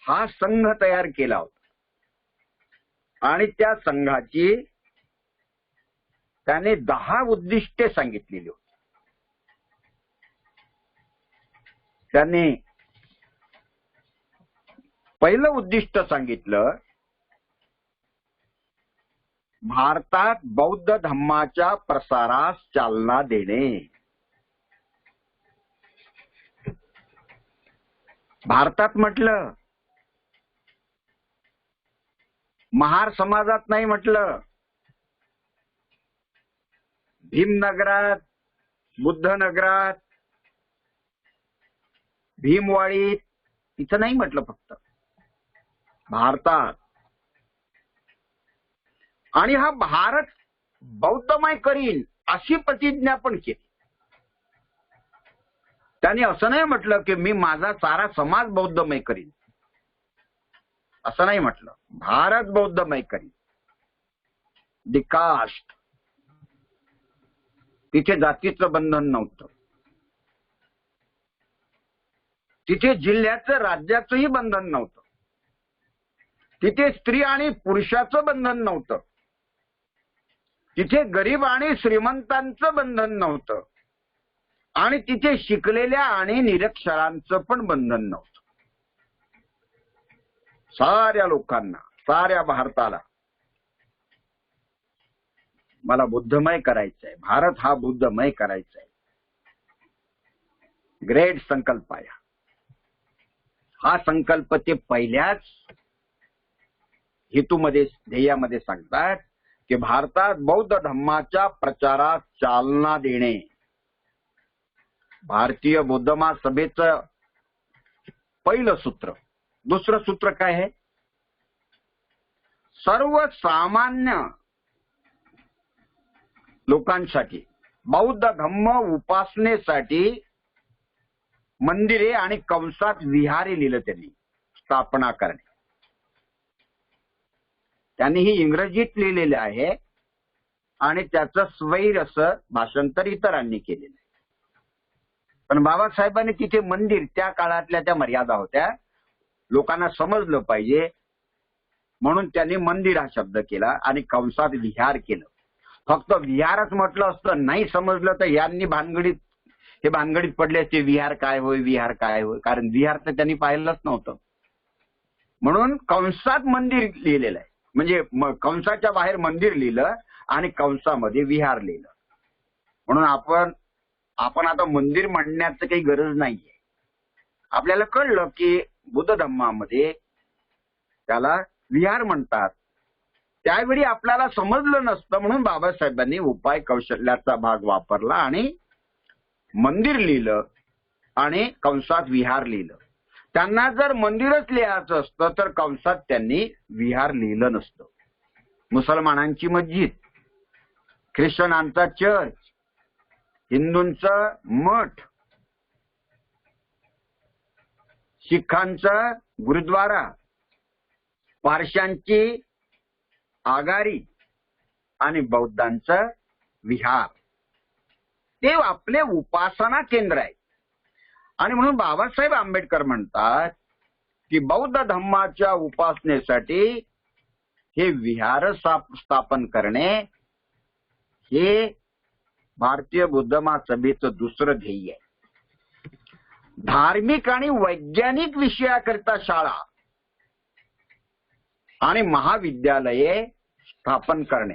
हा संघ तयार केला होता आणि त्या संघाची त्याने 10 उद्दिष्टे सांगितलेली होती. त्यांनी पहिलं उद्दिष्ट सांगितलं भारतात बौद्ध धम्माच्या प्रसारास चालना देणे. भारतात म्हटलं, महार समाजात नाही म्हटलं, भीमनगरात, बुद्धनगरात, भीमवाडीत इथं नाही म्हटलं, फक्त भारतात. आणि हा भारत बौद्धमय करीन अशी प्रतिज्ञा पण केली. त्यांनी असं नाही म्हटलं की मी माझा सारा समाज बौद्धमय करीन, असं नाही म्हटलं. भारत बौद्धमय करीन. दी कास्ट, तिथे जातीचं बंधन नव्हतं, तिथे जिल्ह्याचं राज्याचंही बंधन नव्हतं, तिथे स्त्री आणि पुरुषाचं बंधन नव्हतं, तिथे गरीब आणि श्रीमंतांचं बंधन नव्हतं, आणि तिथे शिकलेल्या आणि निरक्षरांचं पण बंधन नव्हतं. साऱ्या लोकांना, साऱ्या भारताला मला बुद्धमय करायचंय, भारत हा बुद्धमय करायचा आहे. ग्रेट संकल्प आहे हा. संकल्प ते पहिल्याच हेतूमध्ये, ध्येयामध्ये सांगतात की भारतात बौद्ध धम्माच्या प्रचारात चालना देणे. भारतीय बौद्ध महासभेचं पहिलं सूत्र. दुसरं सूत्र काय आहे? सर्वसामान्य लोकांसाठी बौद्ध धम्म उपासनेसाठी मंदिरे आणि कंसात विहारे लिहिलं त्यांनी, स्थापना करणे. त्यांनी ही इंग्रजीत लिहिलेले आहे आणि त्याचं स्वैर असं भाषांतर इतरांनी केलेलं आहे. पण बाबासाहेबांनी तिथे मंदिर, त्या काळातल्या त्या मर्यादा होत्या, लोकांना समजलं पाहिजे म्हणून त्यांनी मंदिर हा शब्द केला आणि कंसात विहार केलं. फक्त विहारच म्हटलं असतं, नाही समजलं तर यांनी भानगडीत पडले असते, विहार काय होय, विहार काय होय, कारण विहार तर त्यांनी पाहिलंच नव्हतं. म्हणून कंसात मंदिर लिहिलेलं आहे, म्हणजे कंसाच्या बाहेर मंदिर लिहिलं आणि कंसामध्ये विहार लिहिलं. म्हणून आपण आता मंदिर म्हणण्याचं काही गरज नाहीये. आपल्याला कळलं की बुद्ध धम्मामध्ये त्याला विहार म्हणतात. त्यावेळी आपल्याला समजलं नसतं म्हणून बाबासाहेबांनी उपाय कौशल्याचा भाग वापरला आणि मंदिर लिहिलं आणि कंसात विहार लिहिलं. त्यांना जर मंदिरच लिहायचं असतं तर कंसात त्यांनी विहार लिहिलं नसतं. मुसलमानांची मस्जिद, ख्रिश्चनांचा चर्च, हिंदूंचा मठ, शिखांचा गुरुद्वारा, पारशांची आगारी आणि बौद्धांचा विहार, ते आपले उपासना केंद्र आहे. आणि म्हणून बाबासाहेब आंबेडकर म्हणतात की बौद्ध धम्माच्या उपासनेसाठी हे विहार स्थापन करणे हे भारतीय बुद्ध महासभेचं दुसरं ध्येय आहे. धार्मिक आणि वैज्ञानिक विषयाकरिता शाळा आणि महाविद्यालये स्थापन करणे.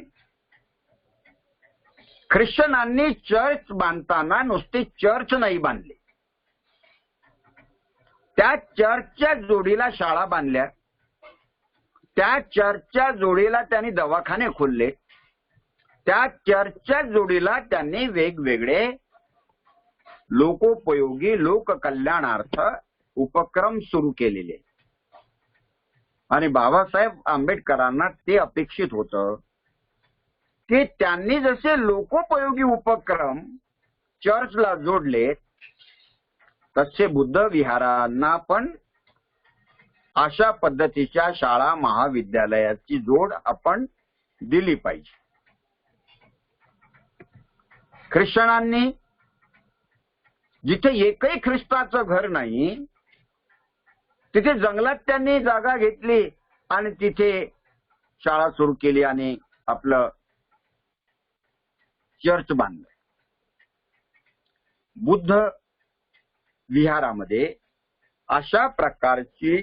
ख्रिश्चनांनी चर्च बांधताना नुसते चर्च नाही बांधले, त्या चर्चच्या जोडीला शाळा बांधल्या, त्या चर्चच्या जोडीला त्यांनी दवाखाने खोलले, त्या चर्चच्या जोडीला त्यांनी वेगवेगळे लोकोपयोगी, लोककल्याणार्थ उपक्रम सुरू केलेले. आणि बाबासाहेब आंबेडकरांना ते अपेक्षित होतं की त्यांनी जसे लोकोपयोगी उपक्रम चर्चला जोडले तसे बुद्ध विहारांना पण अशा पद्धतीच्या शाळा महाविद्यालयाची जोड आपण दिली पाहिजे. ख्रिश्चनांनी जिथे एकही ख्रिस्ताचं घर नाही तिथे जंगलात त्यांनी जागा घेतली आणि तिथे शाळा सुरू केली आणि आपलं चर्च बांधलं. बुद्ध विहारामध्ये अशा प्रकारची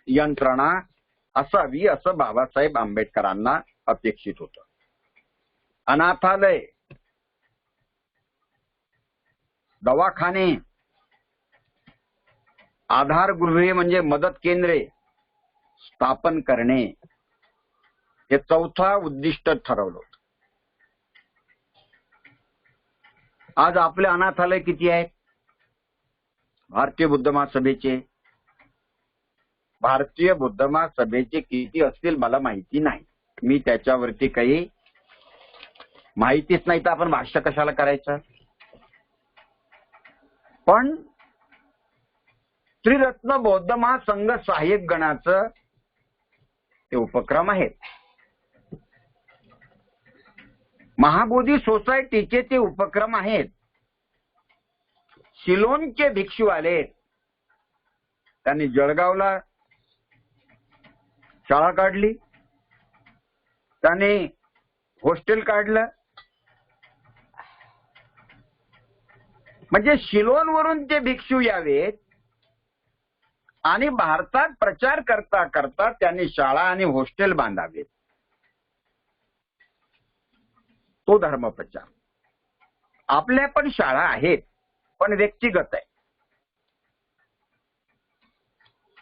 यंत्रणा असावी असं बाबासाहेब आंबेडकरांना अपेक्षित होतं. अनाथालय, दवाखाने, आधारगृहे म्हणजे मदत केंद्रे स्थापन करणे हे चौथा उद्दिष्ट ठरवलं होतं. आज आपले अनाथालय किती आहेत? भारतीय बुद्ध महासभेचे किती असतील मला माहिती नाही. मी त्याच्यावरती काही माहितीच नाही, तर आपण भाष्य कशाला करायचं. पण त्रिरत्न बौद्ध महासंघ सहाय्यक गणाचं ते उपक्रम आहेत. महाबोधी सोसायटीचे ते उपक्रम आहेत. सिलोनचे भिक्षू आले, त्यांनी जळगावला शाळा काढली, त्यांनी हॉस्टेल काढलं. म्हणजे सिलोनवरून ते भिक्षू यावेत आणि भारतात प्रचार करता करता त्यांनी शाळा आणि हॉस्टेल बांधावेत. तो धर्मप्रचार. आपल्या पण शाळा आहेत, पण व्यक्तिगत आहे.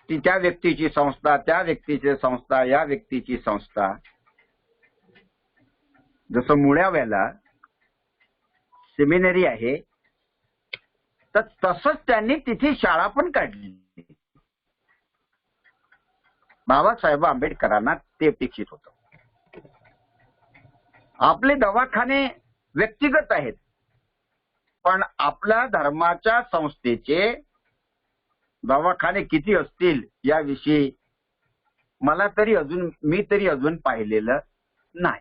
ती त्या व्यक्तीची संस्था, त्या व्यक्तीची संस्था, या व्यक्तीची संस्था. जसं मुळ्याव्याला सेमिनरी आहे, तर तसंच त्यांनी तिथे शाळा पण काढली. बाबासाहेब आंबेडकरांना ते अपेक्षित होतं. आपले दवाखाने व्यक्तिगत आहेत, पण आपल्या धर्माच्या संस्थेचे दवाखाने किती असतील याविषयी मी तरी अजून पाहिलेलं नाही.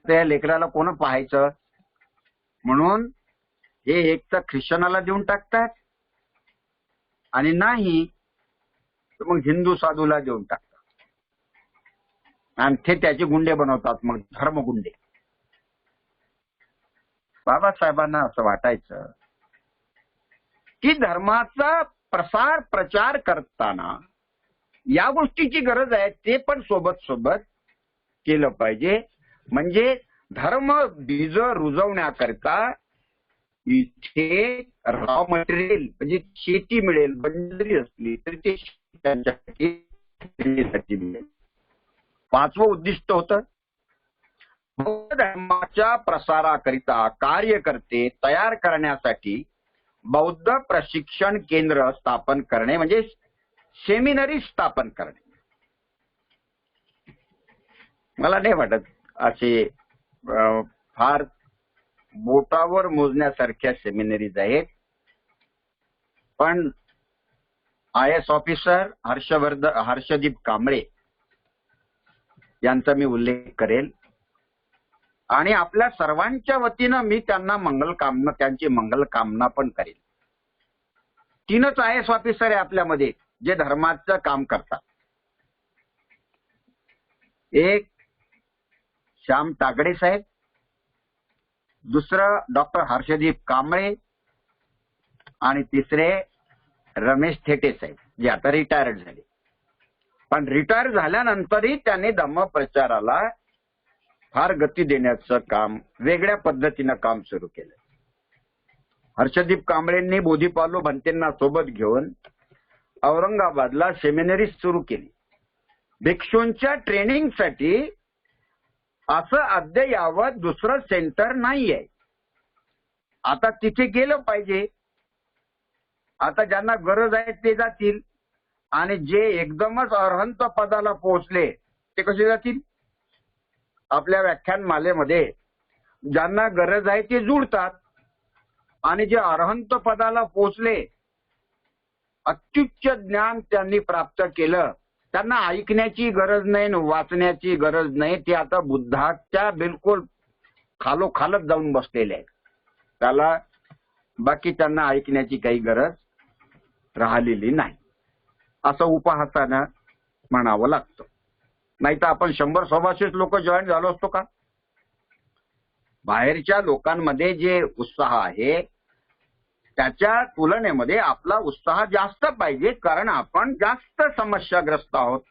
त्या लेकराला कोण पाहायचं म्हणून हे एक तर ख्रिश्चनाला देऊन टाकतात आणि नाही तर मग हिंदू साधूला देऊन टाकतात आणि ते त्याचे गुंडे बनवतात, मग धर्मगुंडे. बाबासाहेबांना असं वाटायचं की धर्माचा प्रचार करताना या गोष्टीची गरज आहे, ते पण सोबत केलं पाहिजे. म्हणजे धर्म बीज रुजवण्याकरता इथे रॉ मटेरियल म्हणजे शेती मिळेल, बंजरी असली तरी ते त्यांच्यासाठी मिळेल. पाचवं उद्दिष्ट होतं बौद्ध धर्माच्या प्रसाराकरिता कार्यकर्ते तयार करण्यासाठी बौद्ध प्रशिक्षण केंद्र स्थापन करणे, म्हणजे सेमिनरी स्थापन करणे. मला नाही वाटत असे फार बोटावर मोजण्यासारख्या सेमिनरीज आहेत, पण IAS ऑफिसर हर्षदीप कांबळे यांचा मी उल्लेख करेल आणि आपल्या सर्वांच्या वतीनं मी त्यांची मंगलकामना पण करेल. 3च IAS ऑफिसर आहे आपल्यामध्ये जे धर्माचं काम करतात. एक श्याम तागडे साहेब, दुसरं डॉक्टर हर्षदीप कांबळे आणि तिसरे रमेश थेटे साहेब, जे आता रिटायर्ड झाले. पण रिटायर झाल्यानंतरही त्यांनी धम्मप्रचाराला फार गती देण्याचं काम, वेगळ्या पद्धतीनं काम सुरू केलं. हर्षदीप कांबळेंनी बोधीपालो भंतेंना सोबत घेऊन औरंगाबादला सेमिनरी सुरू केली. भिक्षूंच्या ट्रेनिंगसाठी असं अद्ययावत दुसरं सेंटर नाहीये. आता तिथे गेलं पाहिजे. आता ज्यांना गरज आहे ते जातील आणि जे एकदमच अरहंत पदाला पोहोचले ते कसे जातील? आपल्या व्याख्यानमालेमध्ये ज्यांना गरज आहे ते जुळतात आणि जे अरहंत पदाला पोहोचले, अत्युच्च ज्ञान त्यांनी प्राप्त केलं, त्यांना ऐकण्याची गरज नाही, वाचण्याची गरज नाही. ते आता बुद्धाच्या बिलकुल खालोखालच जाऊन बसलेले आहेत. त्याला बाकी त्यांना ऐकण्याची काही गरज राहिलेली नाही, असं उपहासानं म्हणावं लागतं. नाही तर आपण 100-125 लोक जॉईन झालो असतो का? बाहेरच्या लोकांमध्ये जे उत्साह आहे त्याच्या तुलनेमध्ये आपला उत्साह जास्त पाहिजे, कारण आपण जास्त समस्याग्रस्त आहोत.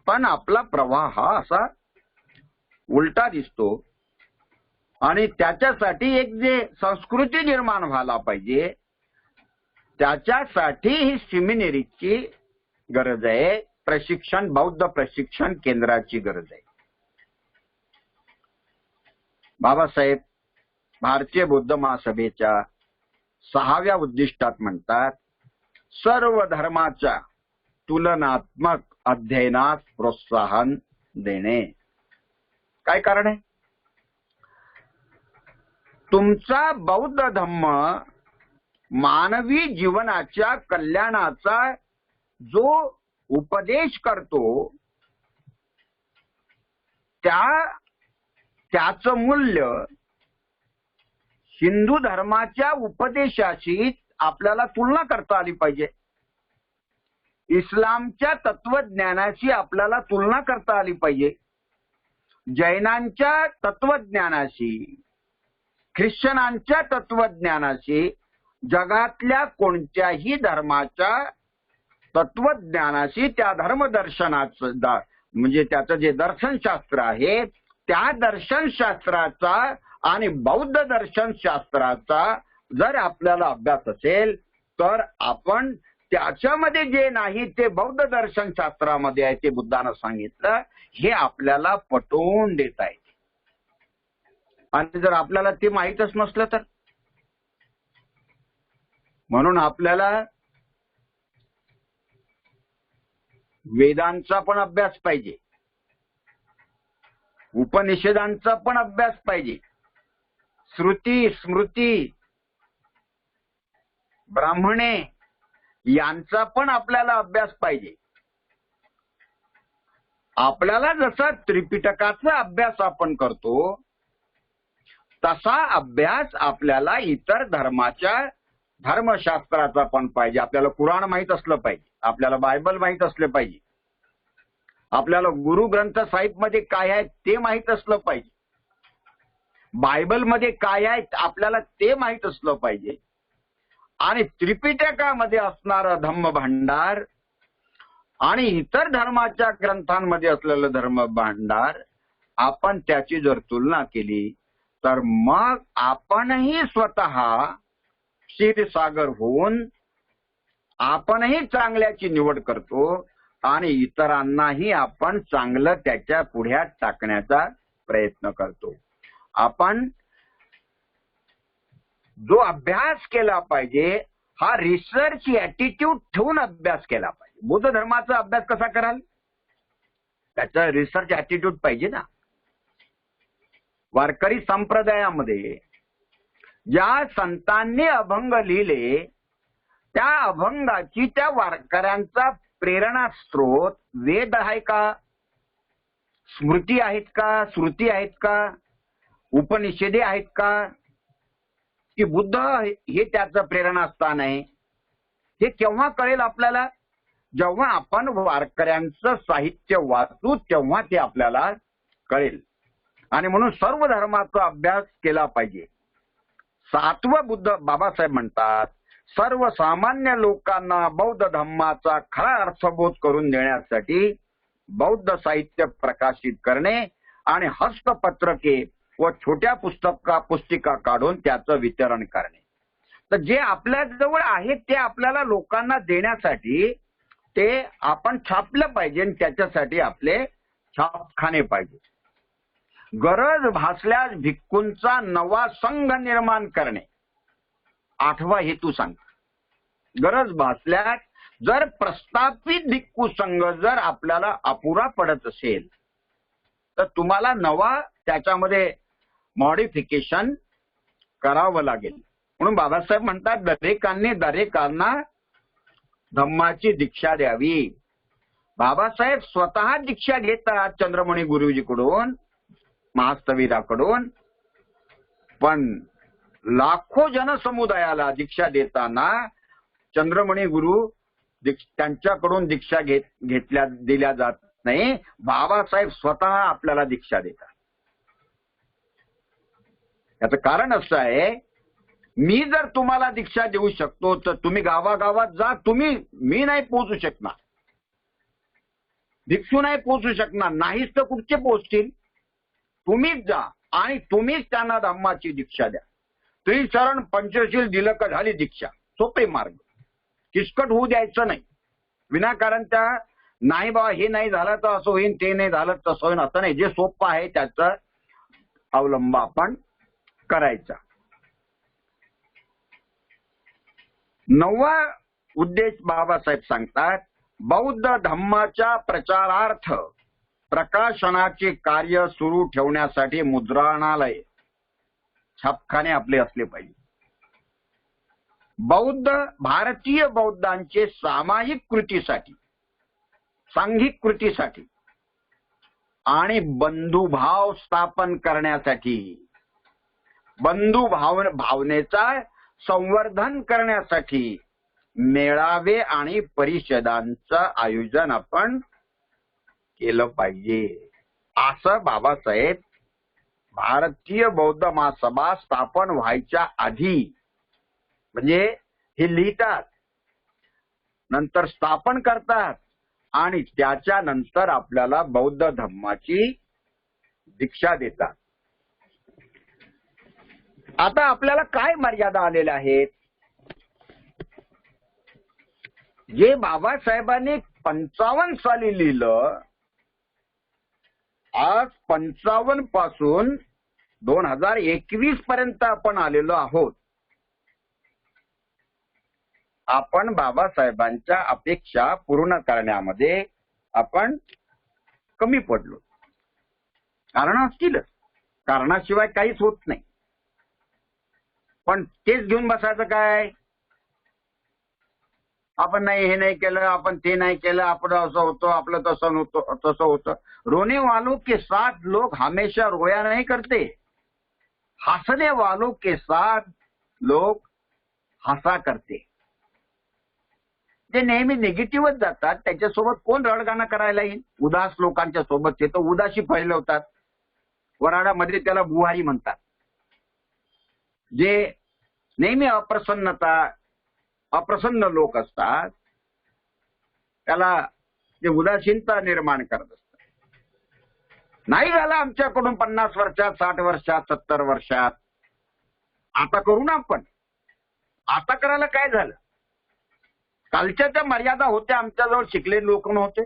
पण आपला प्रवाह हा असा उलटा दिसतो. आणि त्याच्यासाठी एक जे संस्कृती निर्माण व्हायला पाहिजे, त्याच्यासाठी ही सेमिनरीची गरज आहे, प्रशिक्षण, बौद्ध प्रशिक्षण केंद्राची गरज आहे. बाबासाहेब भारतीय बौद्ध महासभेच्या 6व्या उद्दिष्टात म्हणतात, सर्व धर्माच्या तुलनात्मक अध्ययनास प्रोत्साहन देणे. काय कारण आहे? तुमचा बौद्ध धम्म मानवी जीवनाच्या कल्याणाचा जो उपदेश करतो, त्याचं मूल्य हिंदू धर्माच्या उपदेशाशी आपल्याला तुलना करता आली पाहिजे. इस्लामच्या तत्वज्ञानाशी आपल्याला तुलना करता आली पाहिजे. जैनांच्या तत्वज्ञानाशी, ख्रिश्चनांच्या तत्वज्ञानाशी, जगातल्या कोणत्याही धर्माच्या तत्वज्ञानाशी, त्या धर्मदर्शनाचं म्हणजे त्याचं जे दर्शनशास्त्र आहे, त्या दर्शनशास्त्राचा आणि बौद्ध दर्शनशास्त्राचा जर आपल्याला अभ्यास असेल, तर आपण त्याच्यामध्ये जे नाही ते बौद्ध दर्शनशास्त्रामध्ये आहे, ते बुद्धानं सांगितलं, हे आपल्याला पटवून देता येते. आणि जर आपल्याला ते माहीतच नसलं तर, म्हणून आपल्याला वेदांचा पण अभ्यास पाहिजे, उपनिषदांचा पण अभ्यास पाहिजे, श्रुती, स्मृती, ब्राह्मणे यांचा पण आपल्याला अभ्यास पाहिजे. आपल्याला जसा त्रिपिटकाचा अभ्यास आपण करतो, तसा अभ्यास आपल्याला इतर धर्माच्या धर्मशास्त्राचा पण पाहिजे. आपल्याला कुराण माहित असलं पाहिजे, आपल्याला बायबल माहित असलं पाहिजे, आपल्याला गुरु ग्रंथ साहिब मध्ये काय आहे ते माहित असलं पाहिजे, बायबलमध्ये काय आहे आपल्याला ते माहित असलं पाहिजे. आणि त्रिपिटकामध्ये असणारं धम्म भांडार आणि इतर धर्माच्या ग्रंथांमध्ये असलेलं धर्म भांडार, आपण त्याची जर तुलना केली तर मग आपणही स्वतः क्षीरसागर होऊन आपणही चांगल्याची निवड करतो आणि इतरांनाही आपण चांगलं त्याच्या पुढ्यात टाकण्याचा प्रयत्न करतो. आपण जो अभ्यास केला पाहिजे, हा रिसर्च ऍटिट्यूड ठेवून अभ्यास केला पाहिजे. बौद्ध धर्माचा अभ्यास कसा कराल? त्याचा रिसर्च ऍटिट्यूड पाहिजे ना. वारकरी संप्रदायामध्ये ज्या संतांनी अभंग लिहिले, त्या अभंगाची त्या वारकऱ्यांचा प्रेरणा स्रोत वेद आहे का, स्मृती आहेत का, श्रुती आहेत का, उपनिषदे आहेत का, की बुद्ध हे त्याचं प्रेरणास्थान आहे? हे केव्हा कळेल आपल्याला? जेव्हा आपण वारकऱ्यांचं साहित्य वाचू, तेव्हा ते आपल्याला कळेल. आणि म्हणून सर्व धर्माचा अभ्यास केला पाहिजे. 7वं बुद्ध बाबासाहेब म्हणतात, सर्वसामान्य लोकांना बौद्ध धम्माचा खरा अर्थबोध करून देण्यासाठी बौद्ध साहित्य प्रकाशित करणे आणि हस्तपत्रके व छोट्या पुस्तिका काढून त्याचं वितरण करणे. तर जे आपल्या जवळ आहे ते आपल्याला लोकांना देण्यासाठी ते आपण छापलं पाहिजे आणि त्याच्यासाठी आपले छापखाने पाहिजे. गरज भासल्यास भिक्खूंचा नवा संघ निर्माण करणे, 8वा हेतू सांग. गरज भासल्यास जर प्रस्थापित भिक्खू संघ जर आपल्याला अपुरा पडत असेल, तर तुम्हाला नवा त्याच्यामध्ये मॉडिफिकेशन करावं लागेल. म्हणून बाबासाहेब म्हणतात, दरेकांना धम्माची दीक्षा द्यावी. बाबासाहेब स्वतः दीक्षा घेतात चंद्रमणी गुरुजीकडून, महास्तवीराकडून, पण लाखो जनसमुदायाला दीक्षा देताना चंद्रमणी गुरु त्यांच्याकडून दीक्षा दिल्या जात नाही. बाबासाहेब स्वतः आपल्याला दीक्षा देतात. याचं कारण असं आहे, मी जर तुम्हाला दीक्षा देऊ शकतो तर तुम्ही गावागावात जा. मी नाही पोहोचू शकणार, भिक्षू नाही पोहोचू शकणार, नाहीच तर कुठचे पोहोचतील? तुम्हीच जा आणि तुम्हीच त्यांना धम्माची दीक्षा द्या. त्रिचरण पंचशील दिलं का झाली दीक्षा. सोपे मार्ग, किचकट होऊ द्यायचं नाही. विनाकारण त्या नाही बाबा हे नाही झालं तर असं होईन, ते नाही झालं तसं होईन, असं नाही. जे सोपं आहे त्याचा अवलंब आपण करायचा. 9वा उद्देश बाबासाहेब सांगतात, बौद्ध धम्माच्या प्रचारार्थ प्रकाशनाचे कार्य सुरू ठेवण्यासाठी मुद्रणालय, छापखाने आपले असले पाहिजे. भारतीय बौद्धांचे सामायिक कृतीसाठी, सांघिक कृतीसाठी आणि बंधुभाव स्थापन करण्यासाठी, भावनेचा संवर्धन करण्यासाठी मेळावे आणि परिषदांचं आयोजन आपण केलं पाहिजे, असं बाबासाहेब भारतीय बौद्ध महासभा स्थापन व्हायच्या आधी, म्हणजे हे लिहितात, नंतर स्थापन करतात आणि त्याच्यानंतर आपल्याला बौद्ध धम्माची दीक्षा देतात. आता आपल्याला काय मर्यादा आलेल्या आहेत? जे बाबासाहेबांनी 55 साली लिहिलं, आज 55 पासून 2021 पर्यंत आपण आलेलो आहोत. आपण बाबासाहेबांच्या अपेक्षा पूर्ण करण्यामध्ये आपण कमी पडलो. कारण असतीलच, कारणाशिवाय काहीच होत नाही. पण तेच घेऊन बसायचं काय? आपण नाही हे नाही केलं, आपण ते नाही केलं, आपण असं होतं, आपलं तसं होतं. रोने वालों के साथ लोग हमेशा रोया नहीं करते, हंसने वालों के साथ लोग हंसा करते. जे नेहमी निगेटिव्हच जातात त्याच्यासोबत कोण रडगाणं करायला येईल? उदास लोकांच्या सोबत ते तर उदाशी फैलवतात. वराडामध्ये त्याला बुहारी म्हणतात. जे नेहमी अप्रसन्न लोक असतात त्याला जे उदासीनता निर्माण करत असतात. नाही झालं आमच्याकडून 50 वर्षात, 60 वर्षात, 70 वर्षात, आता करू ना आपण. आता करायला काय झालं? कालच्या त्या मर्यादा होत्या, आमच्याजवळ शिकलेले लोक नव्हते,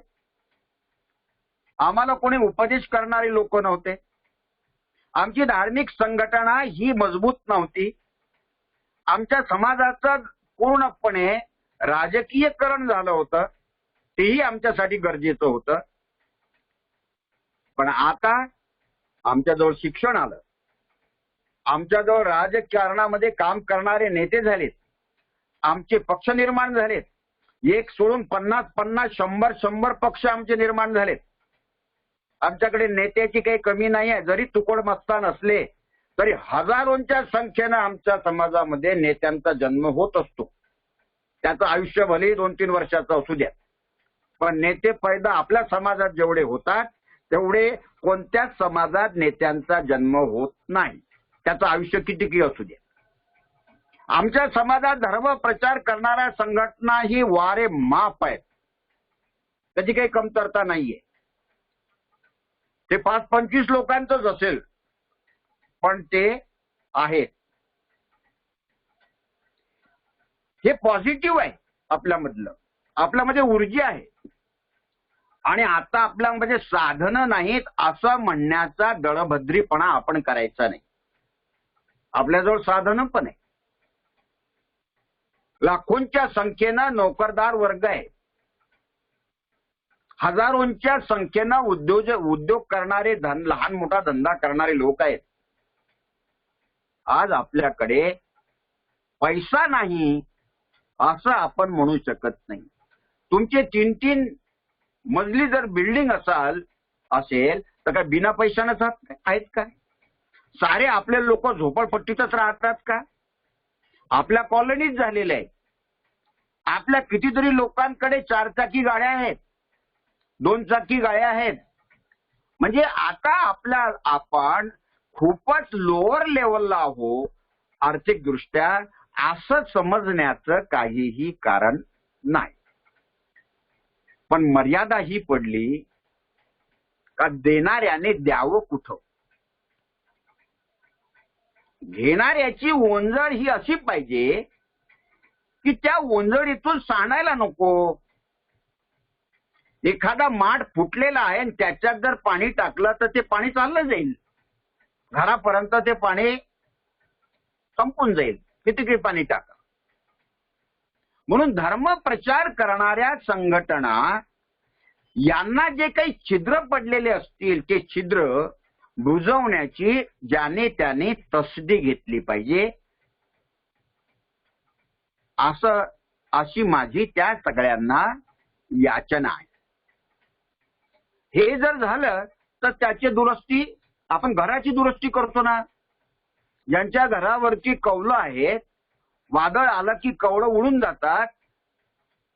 आम्हाला कोणी उपदेश करणारे लोक नव्हते, आमची धार्मिक संघटना ही मजबूत नव्हती, आमच्या समाजाचं पूर्णपणे राजकीयकरण झालं होतं, तेही आमच्यासाठी गरजेचं होतं. पण आता आमच्याजवळ शिक्षण आलं, आमच्याजवळ राजकारणामध्ये काम करणारे नेते झालेत, आमचे पक्ष निर्माण झालेत. एक सोडून 50-50, 100-100 पक्ष आमचे निर्माण झालेत. आमच्याकडे नेत्याची काही कमी नाही आहे. जरी तुकड मस्तान असले तरी हजारोंच्या संख्येनं आमच्या समाजामध्ये नेत्यांचा जन्म होत असतो. त्याचं आयुष्य भलेही 2-3 वर्षाचं असू द्या, पण नेते पैदा आपल्या समाजात जेवढे होतात तेवढे कोणत्याच समाजात नेत्यांचा जन्म होत नाही. त्याचं आयुष्य कितीही असू द्या. आमच्या समाजात धर्म प्रचार करणाऱ्या संघटना ही वारे माप आहेत, त्याची काही कमतरता नाहीये. ते 5-25 लोकांचंच असेल पण ते आहेत. हे पॉझिटिव्ह आहे आपल्यामधलं, आपल्यामध्ये ऊर्जा आहे. आणि आता आपल्यामध्ये साधनं नाहीत असं म्हणण्याचा दळभद्रीपणा आपण करायचा नाही. आपल्याजवळ साधनं पण आहे. लाखोंच्या संख्येनं नोकरदार वर्ग आहे, हजारोंच्या संख्येनं उद्योग करणारे, लहान मोठा धंदा करणारे लोक आहेत. आज आपल्याकडे पैसा नाही असं आपण म्हणू शकत नाही. तुमचे 3-3 मजली जर बिल्डिंग असेल तर काय बिना पैशानंच आहेत का? सारे आपले लोक झोपडपट्टीतच राहतात का? आपल्या कॉलनीत झालेल्या आहेत. आपल्या कितीतरी लोकांकडे 4 चाकी गाड्या आहेत, 2 चाकी गाड्या आहेत. म्हणजे आता आपण खूपच लोअर लेवलला आहोत आर्थिकदृष्ट्या असं समजण्याचं काहीही कारण नाही. पण मर्यादा ही पडली का देणाऱ्याने द्यावं कुठं. घेणाऱ्याची ओंजळ ही अशी पाहिजे की त्या ओंजळीतून सांडायला नको. एखादा माठ फुटलेला आहे आणि त्याच्यात जर पाणी टाकलं तर ते पाणी चाललं जाईल, घरापर्यंत ते पाणी संपून जाईल, किती पाणी टाका. म्हणून धर्म प्रचार करणाऱ्या संघटना यांना जे काही छिद्र पडलेले असतील ते छिद्र बुजवण्याची ज्याने त्याने तसदी घेतली पाहिजे, अशी माझी त्या सगळ्यांना याचना आहे. हे जर झालं तर त्याची दुरुस्ती, आपण घराची दुरुस्ती करतो ना, ज्यांच्या घरावरची कौलं आहेत, वादळ आलं की कौलं उडून जातात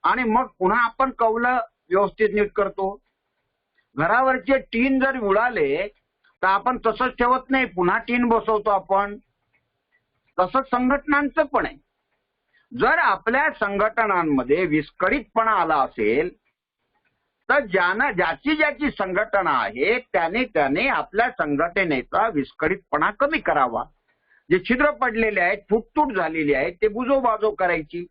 आणि मग पुन्हा आपण कौलं व्यवस्थित नीट करतो. घरावरचे टीन जर उडाले तर आपण तसंच ठेवत नाही, पुन्हा टीन बसवतो आपण. तसंच संघटनांचं पण आहे. जर आपल्या संघटनांमध्ये विस्कळीतपणा आला असेल तर ज्याची संघटना आहे त्याने आपल्या संघटनेचा विस्कळीतपणा कमी करावा. जे छिद्र पडलेले आहेत, फुटतूट झालेली आहे, ते बुजोबाजो करायची.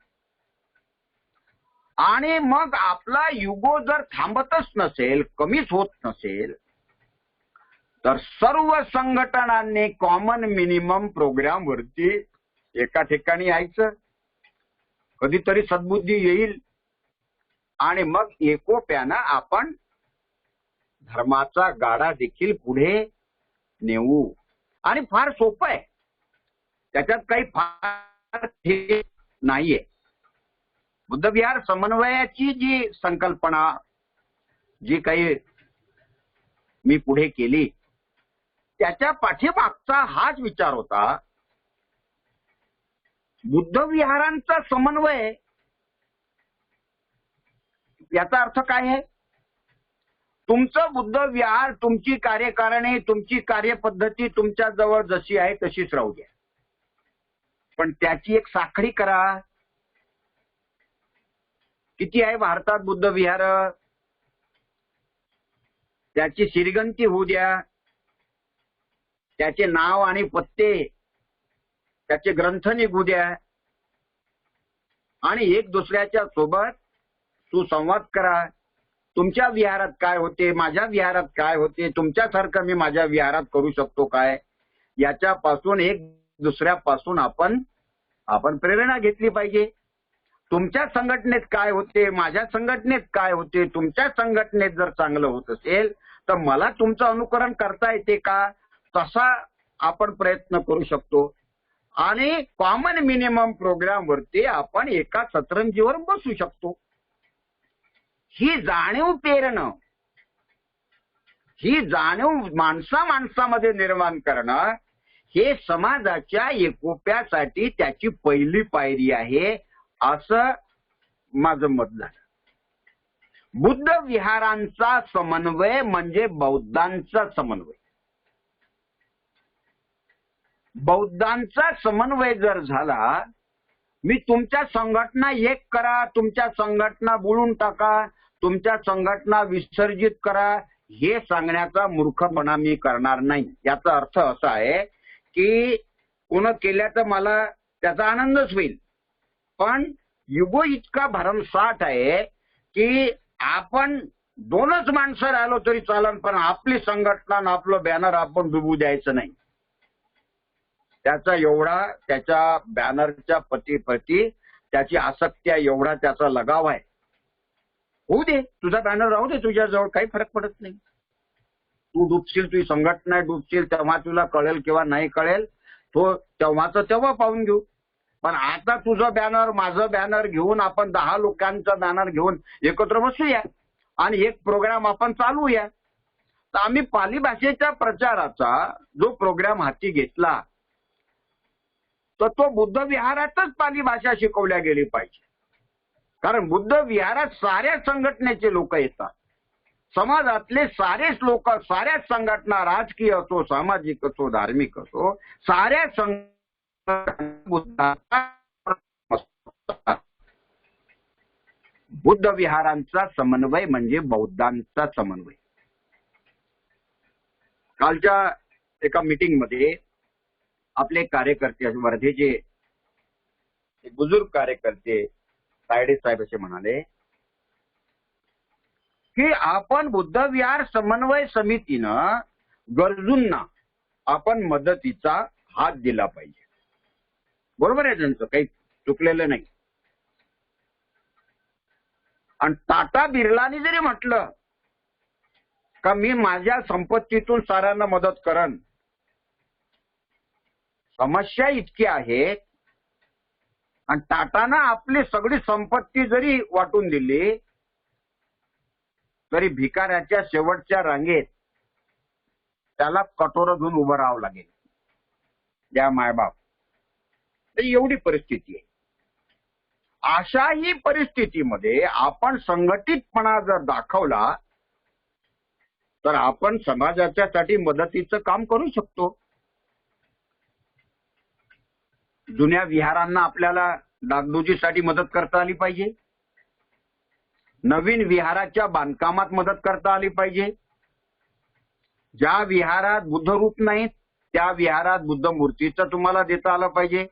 आणि मग आपला युगो जर थांबतच नसेल, कमीच होत नसेल, तर सर्व संघटनांनी कॉमन मिनिमम प्रोग्राम वरती एका ठिकाणी यायचं. कधीतरी सद्बुद्धी येईल आणि मग एकोप्यानं आपण धर्माचा गाडा देखील पुढे नेऊ. आणि फार सोपं आहे, त्याच्यात काही फार हे नाहीये. बुद्धविहार समन्वयाची जी संकल्पना जी काही मी पुढे केली त्याच्या पाठीमागचा हाच विचार होता. बुद्धविहारांचा समन्वय याचा अर्थ काय आहे? तुमचं बुद्ध विहार, तुमची कार्यकारिणी, तुमची कार्यपद्धती तुमच्या जवळ जशी आहे तशीच राहू द्या, पण त्याची एक साखळी करा. किती आहे भारतात बुद्ध विहार, त्याची श्रीगंती होऊ द्या, त्याचे नाव आणि पत्ते, त्याचे ग्रंथ निघू द्या आणि एक दुसऱ्याच्या सोबत सुसंवाद करा. तुमच्या विहारात काय होते, माझ्या विहारात काय होते, तुमच्यासारखं मी माझ्या विहारात करू शकतो काय, याच्यापासून एक दुसऱ्यापासून आपण प्रेरणा घेतली पाहिजे. तुमच्या संघटनेत काय होते, माझ्या संघटनेत काय होते, तुमच्या संघटनेत जर चांगलं होत असेल तर मला तुमचं अनुकरण करता येते का, तसा आपण प्रयत्न करू शकतो. आणि कॉमन मिनिमम प्रोग्राम वरती आपण एका सतरंजीवर बसू शकतो. ही जाणीव पेरणं, ही जाणीव माणसामध्ये निर्माण करणं, हे समाजाच्या एकोप्यासाठी त्याची पहिली पायरी आहे, असं माझं मत झालं. बुद्ध विहारांचा समन्वय म्हणजे बौद्धांचा समन्वय. बौद्धांचा समन्वय जर झाला, मी तुमच्या संघटना एक करा, तुमच्या संघटना बुडून टाका, तुमच्या संघटना विसर्जित करा, हे सांगण्याचा मूर्खपणा मी करणार नाही. याचा अर्थ असा आहे की कोण केल्या तर मला त्याचा आनंदच होईल, पण युगो इतका भरमसाठ आहे की आपण दोनच माणसं राहिलो तरी चालन, पण आपली संघटना आणि आपलं बॅनर आपण डुबू द्यायचं नाही. त्याच्या बॅनरच्या प्रती त्याची आसक्ती आहे, एवढा त्याचा लगाव आहे. होऊ दे, तुझा बॅनर राहू दे तुझ्याजवळ, काही फरक पडत नाही. तू डुबशील, तुझी संघटना डुबशील, तेव्हा तुला कळेल किंवा नाही कळेल, तो तेव्हा पाहून घेऊ. पण आता तुझं बॅनर, माझं बॅनर घेऊन आपण 10 लोकांचा बॅनर घेऊन एकत्र बसूया आणि एक प्रोग्राम आपण चालवूया. तर आम्ही पाली भाषेच्या प्रचाराचा जो प्रोग्राम हाती घेतला तर तो बुद्ध विहारातच पाली भाषा शिकवल्या गेली पाहिजे. कारण बुद्ध विहारात साऱ्या संघटनेचे लोक येतात, समाजातले सारेच लोक, साऱ्याच संघटना, राजकीय असो, सामाजिक असो, धार्मिक असो, साऱ्या बुद्ध विहारांचा समन्वय म्हणजे बौद्धांचा समन्वय. कालच्या एका मीटिंग मध्ये आपले कार्यकर्ते वर्धेचे बुजुर्ग कार्यकर्ते तायडे साहेब असे म्हणाले की आपण बुद्ध विहार समन्वय समितीनं गरजूंना आपण मदतीचा हात दिला पाहिजे. बरोबर आहे, त्यांचं काही चुकलेलं नाही. आणि टाटा बिर्लानी जरी म्हटलं का मी माझ्या संपत्तीतून साऱ्यांना मदत करन, समस्या इतकी आहे आणि टाटानं आपली सगळी संपत्ती जरी वाटून दिली तरी भिकाऱ्याच्या शेवटच्या रांगेत त्याला कटोरं घेऊन उभं राहावं लागेल. या मायबाप, तर एवढी परिस्थिती आहे. अशाही परिस्थितीमध्ये आपण संघटितपणा जर दाखवला तर आपण समाजाच्यासाठी मदतीचं काम करू शकतो. जुन्या विहारांना आपल्याला डागडुजीसाठी मदत करता आली पाहिजे. नवीन विहाराच्या बांधकामात मदत करता आली पाहिजे. ज्या विहारात बुद्ध रूप नाही त्या विहारात बुद्ध मूर्तीचं तुम्हाला देता आलं पाहिजे.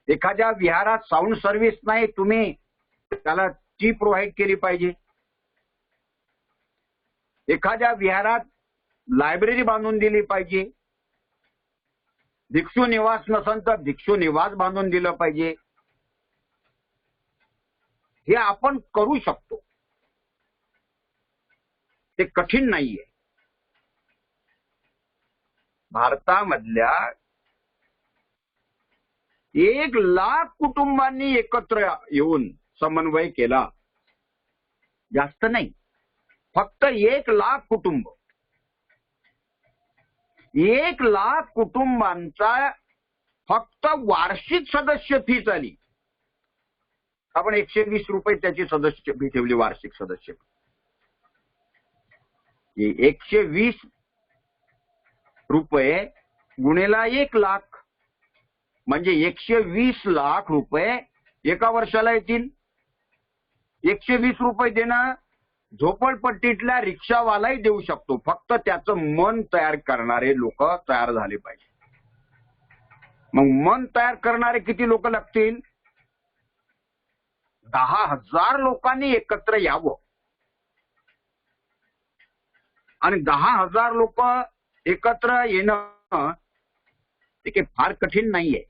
एखाद्या विहारात साऊंड सर्व्हिस नाही, तुम्ही त्याला ती प्रोव्हाइड केली पाहिजे. एखाद्या विहारात लायब्ररी बांधून दिली पाहिजे. भिक्षू निवास नसेल तर भिक्षू निवास बांधून दिलं पाहिजे. हे आपण करू शकतो, ते कठीण नाहीये. भारतामधल्या 1,00,000 कुटुंबांनी एकत्र येऊन समन्वय केला. जास्त नाही, फक्त 1,00,000 कुटुंब. 1,00,000 कुटुंबांचा फक्त वार्षिक सदस्य फी झाली. आपण 120 रुपये त्याची सदस्य फी ठेवली, वार्षिक सदस्य फी. 120 रुपये गुणेला 1,00,000 म्हणजे 120 लाख रुपये एका वर्षाला येतील. 120 रुपये देणं झोपडपट्टीतल्या रिक्षावालाही देऊ शकतो, फक्त त्याचं मन तयार करणारे लोक तयार झाले पाहिजे. मग मन तयार करणारे किती लोक लागतील? 10,000 लोकांनी एकत्र यावं. आणि 10,000 लोक एकत्र येणं ते काही फार कठीण नाहीये.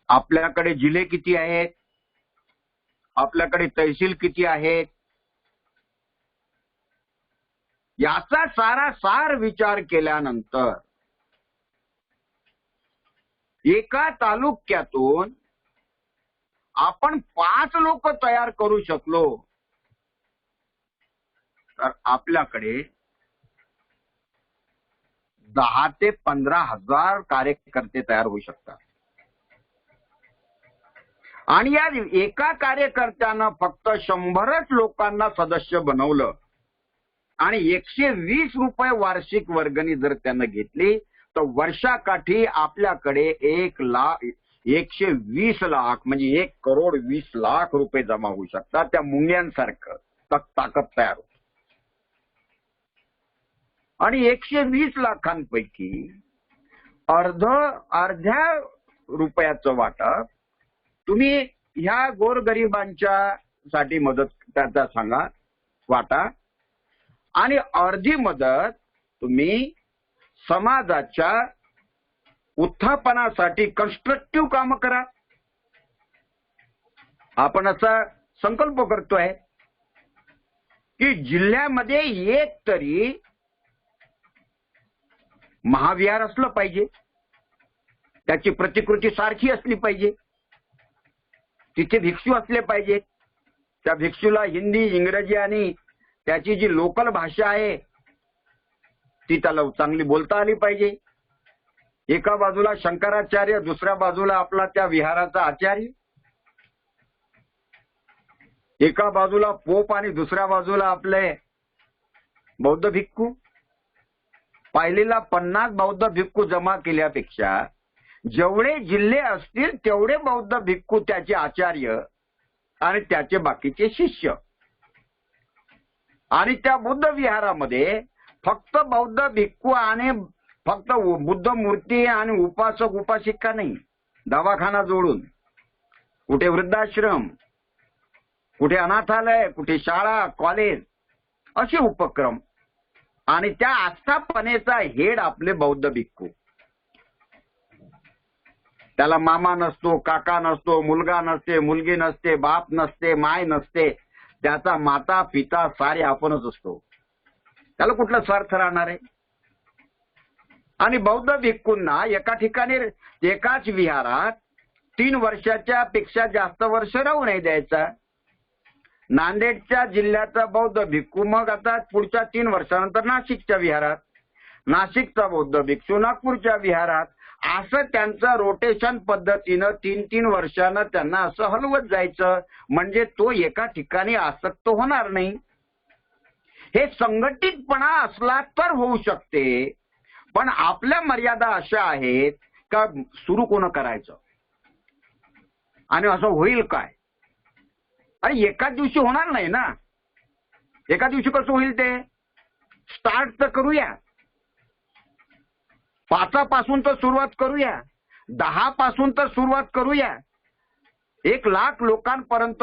आपल्याकडे जिल्हे किती आहेत, आपल्याकडे तहसील किती आहेत, याचा सारासार विचार केल्यानंतर एका तालुक्यातून आपण 5 लोक तयार करू शकलो तर आपल्याकडे 10 ते 15,000 कार्यकर्ते तयार होऊ शकतात. आणि या एका कार्यकर्त्यानं फक्त 100च लोकांना सदस्य बनवलं आणि 120 रुपये वार्षिक वर्गणी जर त्यानं घेतली तर वर्षाकाठी आपल्याकडे 120 लाख म्हणजे 1,20,00,000 रुपये जमा होऊ शकतात. त्या मुंग्यांसारखं ताकद तयार होते. आणि 120 लाखांपैकी अर्ध्या रुपयाचं वाटप तुम्ही ह्या गोरगरिबांच्या साठी मदत त्याचा सांगा वाटा, आणि अर्धी मदत तुम्ही समाजाच्या उत्थापनासाठी कन्स्ट्रक्टिव्ह काम करा. आपण असा संकल्प करतोय की जिल्ह्यामध्ये एक तरी महाविहार असलं पाहिजे, त्याची प्रतिकृती सारखी असली पाहिजे, तिथे भिक्षू असले पाहिजेत, त्या भिक्षूला हिंदी इंग्रजी आणि त्याची जी लोकल भाषा आहे ती त्याला चांगली बोलता आली पाहिजे. एका बाजूला शंकराचार्य, दुसऱ्या बाजूला आपला त्या विहाराचा आचार्य, एका बाजूला पोप आणि दुसऱ्या बाजूला आपले बौद्ध भिक्खू. पायलीला 50 बौद्ध भिक्खू जमा केल्यापेक्षा जेवढे जिल्हे असतील तेवढे बौद्ध भिक्खू त्याचे आचार्य आणि त्याचे बाकीचे शिष्य. आणि त्या बुद्ध विहारामध्ये फक्त बौद्ध भिक्खू आणि फक्त बुद्ध मूर्ती आणि उपासक उपासिका नाही, दवाखाना जोडून कुठे वृद्धाश्रम, कुठे अनाथालय, कुठे शाळा, कॉलेज असे उपक्रम. आणि त्या आस्थापनेचा हेड आपले बौद्ध भिक्खू. त्याला मामा नसतो, काका नसतो, मुलगा नसते, मुलगी नसते, बाप नसते, माय नसते, त्याचा माता पिता सारे आपणच असतो. त्याला कुठला स्वार्थ राहणार आहे? आणि बौद्ध भिक्खूंना एका ठिकाणी एकाच विहारात 3 वर्षाच्या पेक्षा जास्त वर्ष राहू नाही द्यायचा. नांदेडच्या जिल्ह्याचा बौद्ध भिक्खू मग आता पुढच्या 3 वर्षानंतर नाशिकच्या विहारात, नाशिकचा बौद्ध भिक्खू नागपूरच्या विहारात, असं त्यांचं रोटेशन पद्धतीनं 3-3 वर्षानं त्यांना असं हलवत जायचं. म्हणजे तो एका ठिकाणी आसक्त होणार नाही. हे संघटितपणा असला तर होऊ शकते. पण आपल्या मर्यादा अशा आहेत का सुरू कोण करायचं आणि असं होईल काय? अरे एकाच दिवशी होणार नाही ना. एका दिवशी कसं होईल ते? स्टार्ट तर करूया. 5 पासून तर सुरुवात करूया, 10 पासून तर सुरुवात करूया. 1 लाख लोकांपर्यंत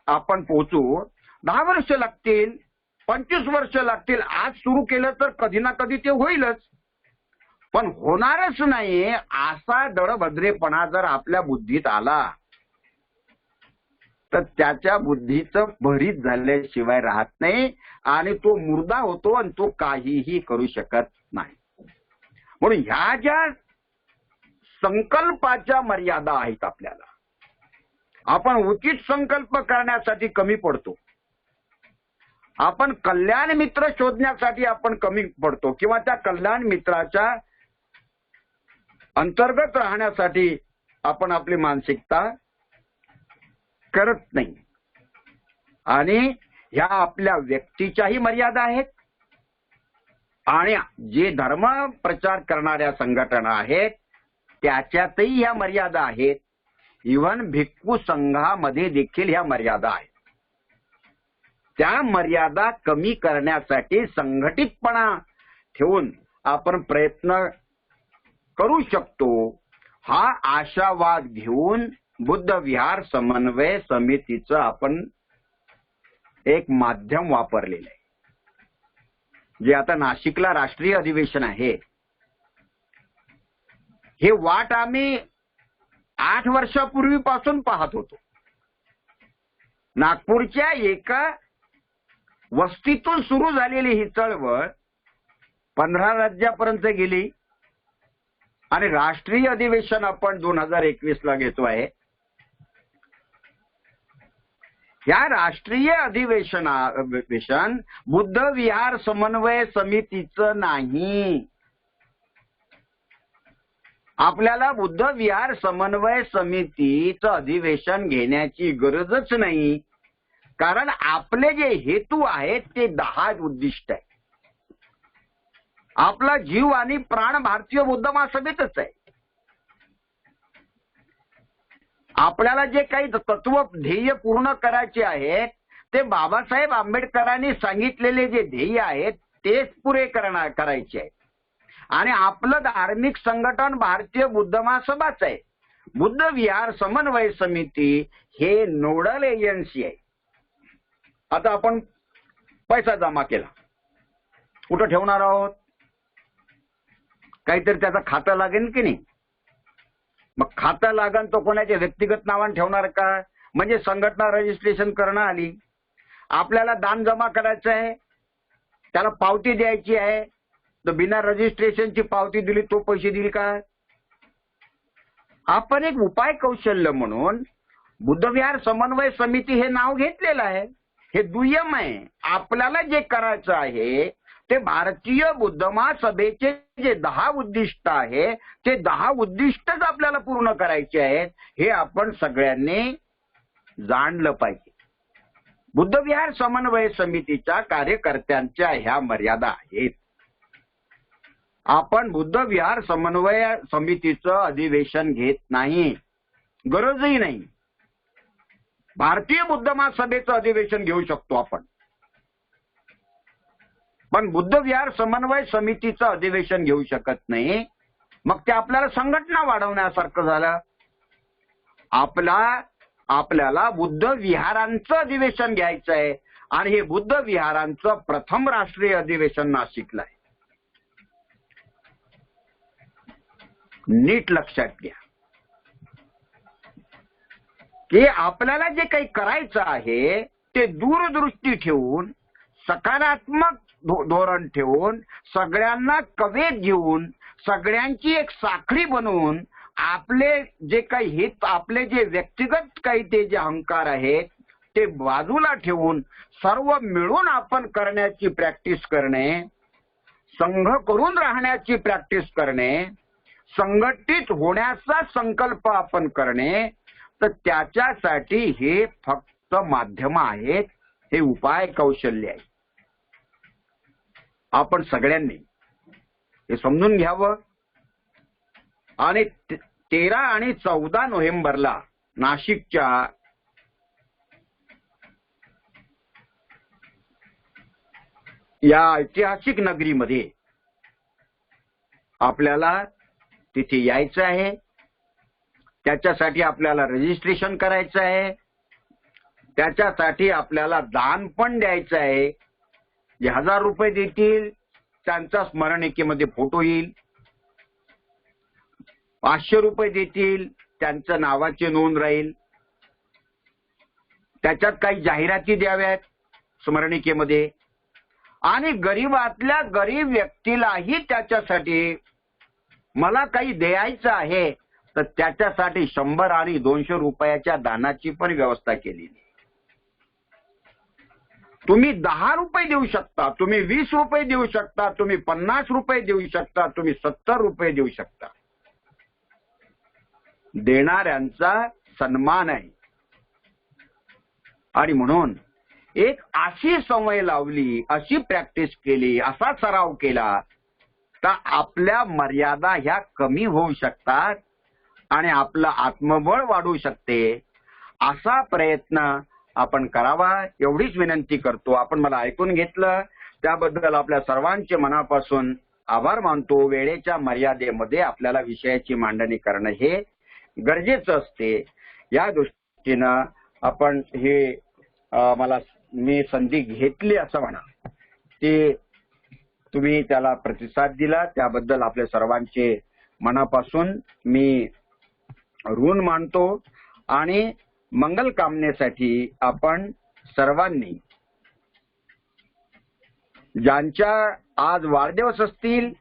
आपण पोहोचू. 10 वर्ष लागतील, 25 वर्ष लागतील. आज सुरू केलं तर कधी ना कधी ते होईलच. पण होणारच नाही असा दडभद्रेपणा जर आपल्या बुद्धीत आला तर त्याच्या बुद्धीचं भरीत झाल्याशिवाय राहत नाही आणि तो मुर्दा होतो आणि तो काहीही करू शकत नाही. म्हणून ह्या ज्या संकल्पाच्या मर्यादा आहेत आपल्याला, आपण उचित संकल्प करण्यासाठी कमी पडतो. आपण कल्याण मित्र शोधण्यासाठी आपण कमी पडतो किंवा त्या कल्याण मित्राच्या अंतर्गत राहण्यासाठी आपण आपली मानसिकता करत नाही. आणि ह्या आपल्या व्यक्तीच्याही मर्यादा आहेत आणि जे धर्म प्रचार करणाऱ्या संघटना आहेत त्याच्यातही ह्या मर्यादा आहेत. इव्हन भिक्खू संघामध्ये देखील ह्या मर्यादा आहेत. त्या मर्यादा कमी करण्यासाठी संघटितपणा ठेवून आपण प्रयत्न करू शकतो. हा आशावाद घेऊन बुद्ध विहार समन्वय समितीचं आपण एक माध्यम वापरलेलं आहे. जे आता नाशिकला राष्ट्रीय अधिवेशन आहे, हे वाट आम्ही 8 वर्षापूर्वीपासून पाहत होतो. नागपूरच्या एका वस्तीतून सुरू झालेली ही चळवळ 15 राज्यापर्यंत गेली आणि राष्ट्रीय अधिवेशन आपण 2021 ला घेतो आहे. या राष्ट्रीय अधिवेशन बुद्ध विहार समन्वय समितीचं नाही. आपल्याला बुद्ध विहार समन्वय समितीचं अधिवेशन घेण्याची गरजच नाही. कारण आपले जे हेतू आहेत ते 10 उद्दिष्ट आहे. आपला जीव आणि प्राण भारतीय बुद्ध महासभेतच आहे. आपल्याला जे काही तत्व ध्येय पूर्ण करायचे आहेत ते बाबासाहेब आंबेडकरांनी सांगितलेले जे ध्येय आहेत तेच पुरे करायचे आहेत. आणि आपलं धार्मिक संघटन भारतीय बुद्ध महासभाच आहे. बुद्ध विहार समन्वय समिती हे नोडल एजन्सी आहे. आता आपण पैसा जमा केला, कुठं ठेवणार आहोत? काहीतरी त्याचं खातं लागेल की नाही? मग खातं लागेल तो कोणाच्या व्यक्तिगत नावाने ठेवणार का? म्हणजे संघटना रजिस्ट्रेशन करणं आली. आपल्याला दान जमा करायचं आहे, त्याला पावती द्यायची आहे, तर बिना रजिस्ट्रेशनची पावती दिली तो पैसे देईल का? आपण एक उपाय कौशल्य म्हणून बुद्ध विहार समन्वय समिती हे नाव घेतलेलं आहे. हे दुय्यम आहे. आपल्याला जे करायचं आहे ते भारतीय बुद्ध महासभेचे जे 10 उद्दिष्ट आहे ते 10 उद्दिष्टच आपल्याला पूर्ण करायचे आहेत. हे आपण सगळ्यांनी जाणलं पाहिजे. बुद्ध विहार समन्वय समितीच्या कार्यकर्त्यांच्या ह्या मर्यादा आहेत. आपण बुद्ध विहार समन्वय समितीचं अधिवेशन घेत नाही, गरजही नाही. भारतीय बुद्ध महासभेचं अधिवेशन घेऊ शकतो आपण, पण बुद्ध विहार समन्वय समितीचं अधिवेशन घेऊ शकत नाही. मग ते आपल्याला संघटना वाढवण्यासारखं झालं. आपल्याला बुद्ध विहारांचं अधिवेशन घ्यायचं आहे आणि हे बुद्ध विहारांचं प्रथम राष्ट्रीय अधिवेशन नाशिकला आहे. नीट लक्षात घ्या की आपल्याला जे काही करायचं आहे ते दूरदृष्टी ठेवून, सकारात्मक धोरण ठेवून, सगळ्यांना कवेत घेऊन, सगळ्यांची एक साखळी बनवून, आपले जे काही हित, आपले जे व्यक्तिगत काही ते जे अहंकार आहेत ते बाजूला ठेवून सर्व मिळून आपण करण्याची प्रॅक्टिस करणे, संघ करून राहण्याची प्रॅक्टिस करणे, संघटित होण्याचा संकल्प आपण करणे. तर त्याच्यासाठी हे फक्त माध्यम आहेत, हे उपाय कौशल्य आहे. आपण सगळ्यांनी हे समजून घ्यावं. आणि 13 आणि 14 नोव्हेंबरला नाशिकच्या या ऐतिहासिक नगरीमध्ये आपल्याला तिथे यायचं आहे. त्याच्यासाठी आपल्याला रजिस्ट्रेशन करायचं आहे. त्याच्यासाठी आपल्याला दान पण द्यायचं आहे. जे 1000 रुपये देतील त्यांचा स्मरणिकेमध्ये फोटो येईल. 500 रुपये देतील त्यांच्या नावाची नोंद राहील. त्याच्यात काही जाहिराती द्याव्यात स्मरणिकेमध्ये. आणि गरीबातल्या गरीब व्यक्तीलाही त्याच्यासाठी मला काही द्यायचं आहे तर त्याच्यासाठी 100 आणि 200 रुपयाच्या दानाची पण व्यवस्था केलेली. तुम्ही 10 रुपये देऊ शकता, तुम्ही 20 रुपये देऊ शकता, तुम्ही 50 रुपये देऊ शकता, तुम्ही 70 रुपये देऊ शकता. देणाऱ्यांचा सन्मान आहे. आणि म्हणून एक अशी सवय लावली, अशी प्रॅक्टिस केली, असा सराव केला तर आपल्या मर्यादा ह्या कमी होऊ शकतात आणि आपलं आत्मबळ वाढू शकते. असा प्रयत्न आपण करावा एवढीच विनंती करतो. आपण मला ऐकून घेतलं त्याबद्दल आपल्या सर्वांचे मनापासून आभार मानतो. वेळेच्या मर्यादेमध्ये आपल्याला विषयाची मांडणी करणं हे गरजेचं असते. या दृष्टीनं आपण हे मी संधी घेतली असं म्हणा, ते तुम्ही त्याला प्रतिसाद दिला त्याबद्दल आपल्या सर्वांचे मनापासून मी ऋण मानतो. आणि मंगल कामनेसाठी आपण सर्वांनी ज्यांच्या आज वाढदिवस असतील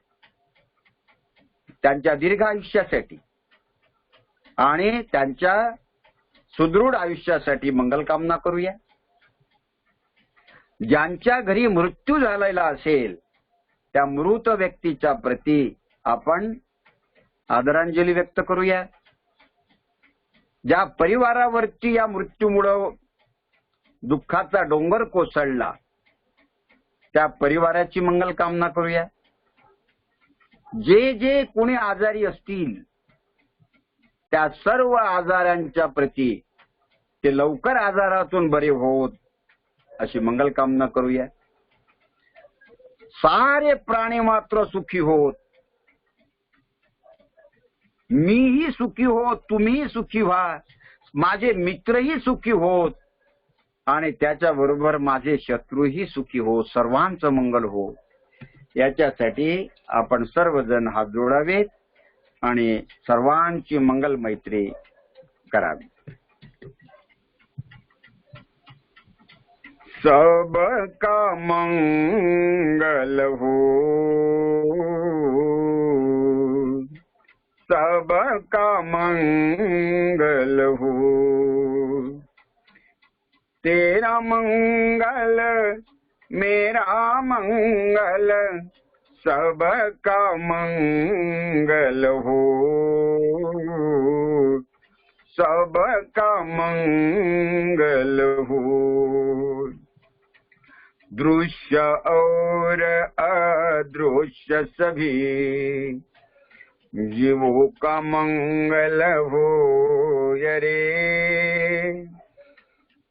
त्यांच्या दीर्घ आयुष्यासाठी आणि त्यांच्या सुदृढ आयुष्यासाठी मंगल कामना करूया. ज्यांच्या घरी मृत्यू झालेला असेल त्या मृत व्यक्तीच्या प्रती आपण आदरांजली व्यक्त करूया. ज्या परिवारावरती या मृत्यूमुळे दुःखाचा डोंगर कोसळला त्या परिवाराची मंगल कामना करूया. जे जे कोणी आजारी असतील त्या सर्व आजारांच्या प्रती ते लवकर आजारातून बरे होत अशी मंगल कामना करूया. सारे प्राणी मात्र सुखी होत, मीही सुखी होत, तुम्हीही सुखी व्हा, माझे मित्रही सुखी होत आणि त्याच्याबरोबर माझे शत्रूही सुखी हो, सर्वांचं मंगल हो. याच्यासाठी आपण सर्वजण हात जोडावेत आणि सर्वांची मंगल मैत्री करावी. सबका मंगल हो, सबका मंगल हो, तेरा मंगल मेरा मंगल, सबका मंगल हो, सबका मंगल हो. दृश्य और अदृश्य सभी जीवों का मंगल हो रे।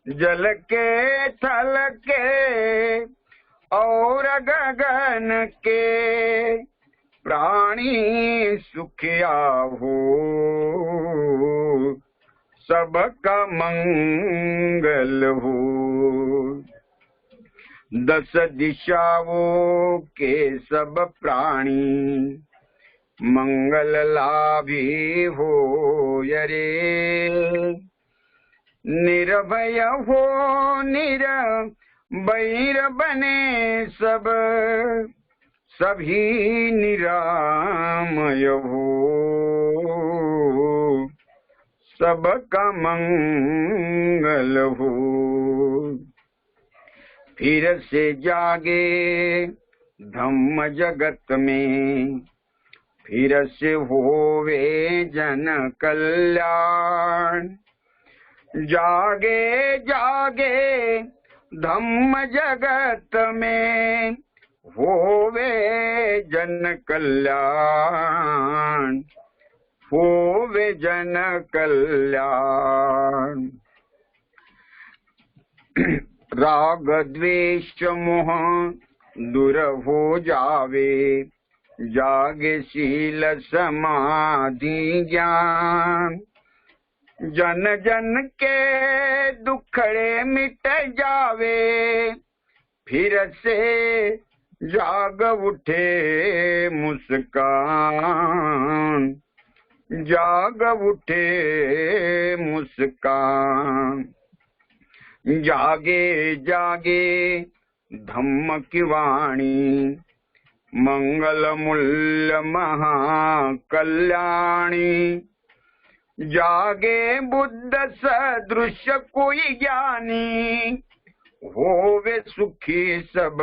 जल के थल के और गगन के प्राणी सुखिया हो, सबका मंगल हो। दस दिशाओं के सब प्राणी मंगल लाभी हो रे। निर्भय हो निरबैर बने सब, सभी निरामय हो, सबका मंगल हो। फिर से जागे धम्म जगत में, फिर से होवे जन कल्याण। जागे जागे धम्म जगत में, होवे जन कल्याण, होवे जन कल्याण। राग द्वेष मोह दूर हो जावे, जागे शील समाधि ज्ञान। जन जन के दुखड़े मिट जावे, फिर से जाग उठे मुस्कान, जाग उठे मुस्कान। जागे जागे धम्म की वाणी, मंगल मूल्य महाकल्याणी। जागे बुद्ध सदृश कोई ज्ञानी, होवे सुखी सब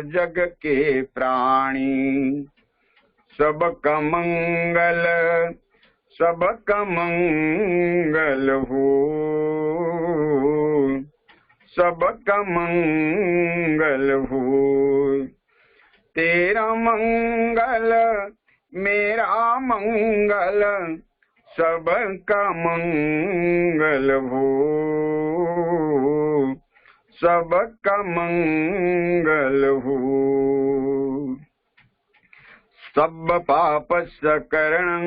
जग के प्राणी। सबका मंगल, सबका मंगल हो, सबका मंगल हो। तेरा मंगल मेरा मंगल, सबका मंगल हो, सबका मंगल हो। सब पाप सकरणं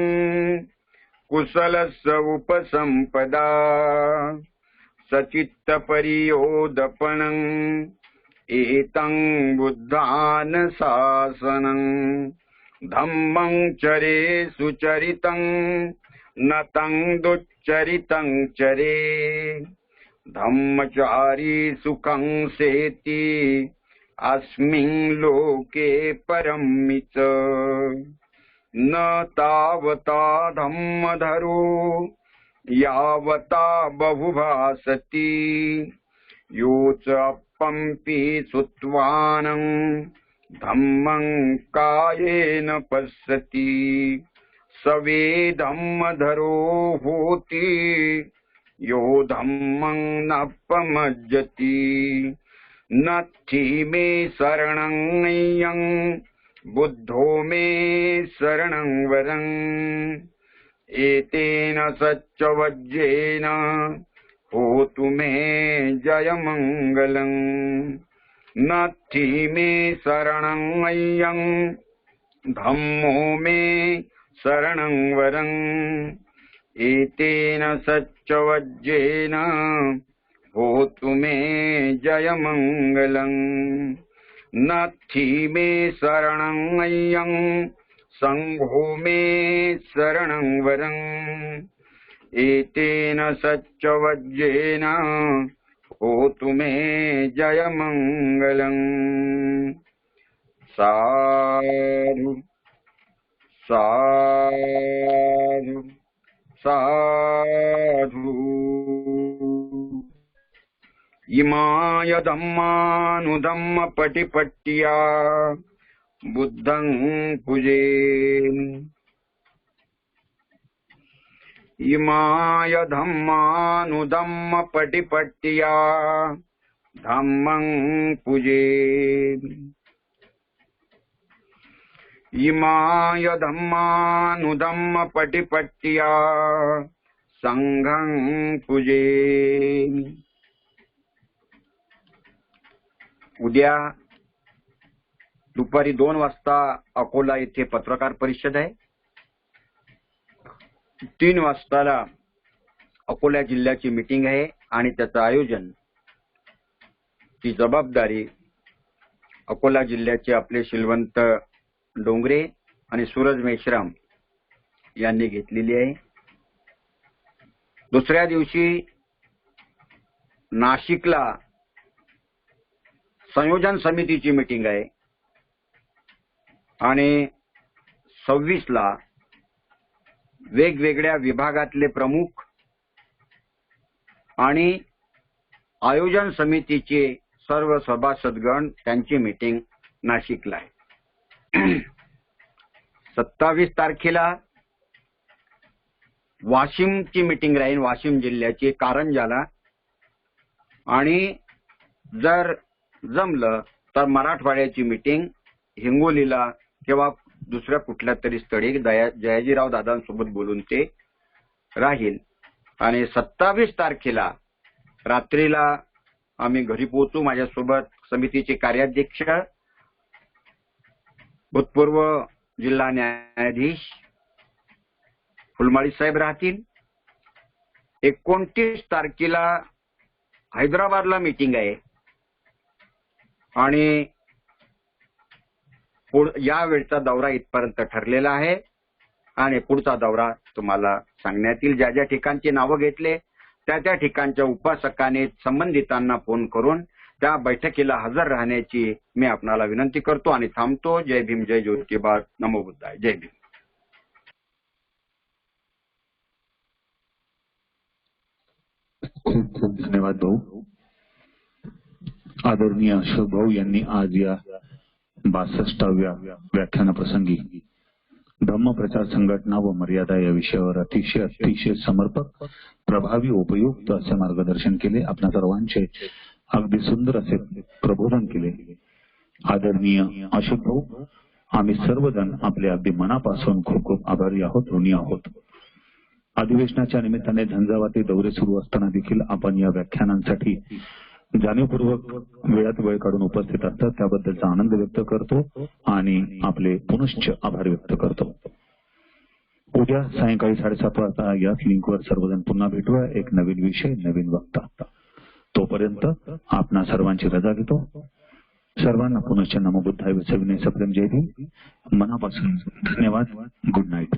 कुशल उपसंपदा, सचित्त परियोदपनं एतं बुद्धान शासनं। धम्मं चरे सुचरितं नतं दुच्चरितं चरे, धम्मचारी सुखं सेति अस्मिन् लोके परमित। न तावता धम्मधरो यावता बहुभासति, यो च अपम्पि सुत्वानं धम्मं कायेन पश्यति। सवे धम्मधरो होति, यो धम्मं नपमज्जति। नत्थि मे शरणं यं बुद्धो मे शरणं वरं। एतेन सच्चवज्जेन होतु मे जयमङ्गलम्। नत्थि मे शरणं यं धम्मो मे शरणं वरं। एतेन सच्चवज्जेन होतु मे जयमङ्गलम्। नत्थि मे शरणं यं संघो मे शरणं वरं। एतेन सच्चवज्जेन होतु मे जयमङ्गलम्। साधु साधु साधु। इमाय धम्मानुधम्म पटिपट्टिया बुद्धं पुजे। इमाय धम्मानुधम्म पटिपट्टिया धम्मं पूजेमि। इमाय धम्मानुधम्म पटिपट्ट्या संघं पूजेमि। उद्या दुपारी 2 वाजता अकोला येथे पत्रकार परिषद आहे। 3 वाजताला अकोला जिल्ह्याची मीटिंग आहे आणि त्याचं आयोजन, ती जबाबदारी अकोला जिल्ह्याचे आपले शिलवंत डोंगरे आणि सूरज मेश्राम यांनी घेतलेली आहे। दुसऱ्या दिवशी नाशिकला संयोजन समितीची मीटिंग आहे आणि 26ला वेगवेगळ्या विभागातले प्रमुख आणि आयोजन समितीचे सर्व सभासदगण त्यांची मीटिंग नाशिकला आहे। 27 तारखेला वाशिमची मीटिंग राहील, वाशिम जिल्ह्याची कारंजाला, आणि जर जमलं तर मराठवाड्याची मीटिंग हिंगोलीला किंवा दुसऱ्या कुठल्या तरी स्थळी जयाजीराव दादांसोबत बोलून ते राहील। आणि 27 तारखेला रात्रीला आम्ही घरी पोहोचू। माझ्यासोबत समितीचे कार्याध्यक्ष, भूतपूर्व जिल्हा न्यायाधीश फुलमाळी साहेब राहतील। 29 तारखेला हैदराबादला मीटिंग आहे आणि या वेळचा दौरा इथपर्यंत ठरलेला आहे आणि पुढचा दौरा तुम्हाला सांगण्यात येईल। ज्या ज्या ठिकाणची नावं घेतले त्या ठिकाणच्या उपासकाने संबंधितांना फोन करून त्या बैठकीला हजर राहण्याची मी आपणाला विनंती करतो आणि थांबतो। जय भीम, जय ज्योतिबा, नमो बुद्धाय, जय भीम। खूप खूप धन्यवाद भाऊ। आदरणीय अशोक भाऊ यांनी आज या 62व्या व्याख्यानाप्रसंगी धम्म प्रचार संघटना व मर्यादा या विषयावर अतिशय समर्पक, प्रभावी, उपयुक्त असे मार्गदर्शन केले। आपल्या सर्वांचे अगदी सुंदर असे प्रबोधन केले। आदरणीय अशोक भाऊ, आम्ही सर्वजण आपले अगदी मनापासून खूप खूप आभारी आहोत, ऋणी आहोत। अधिवेशनाच्या निमित्ताने झंझावाती दौरे सुरू असताना देखील आपण या व्याख्यानांसाठी जाणीवपूर्वक वेळात वेळ काढून उपस्थित असतात, त्याबद्दलचा आनंद व्यक्त करतो आणि आपले पुनश्च आभार व्यक्त करतो। उद्या सायंकाळी 7:30 वाजता याच लिंकवर सर्वजण पुन्हा भेटूया, एक नवीन विषय, नवीन वक्ता। तोपर्यंत आपणा सर्वांची रजा घेतो। सर्वांना पुनश्च नमो बुद्धाय, विसविनय सप्रेम, जय भीम, मनापासून धन्यवाद। Good night.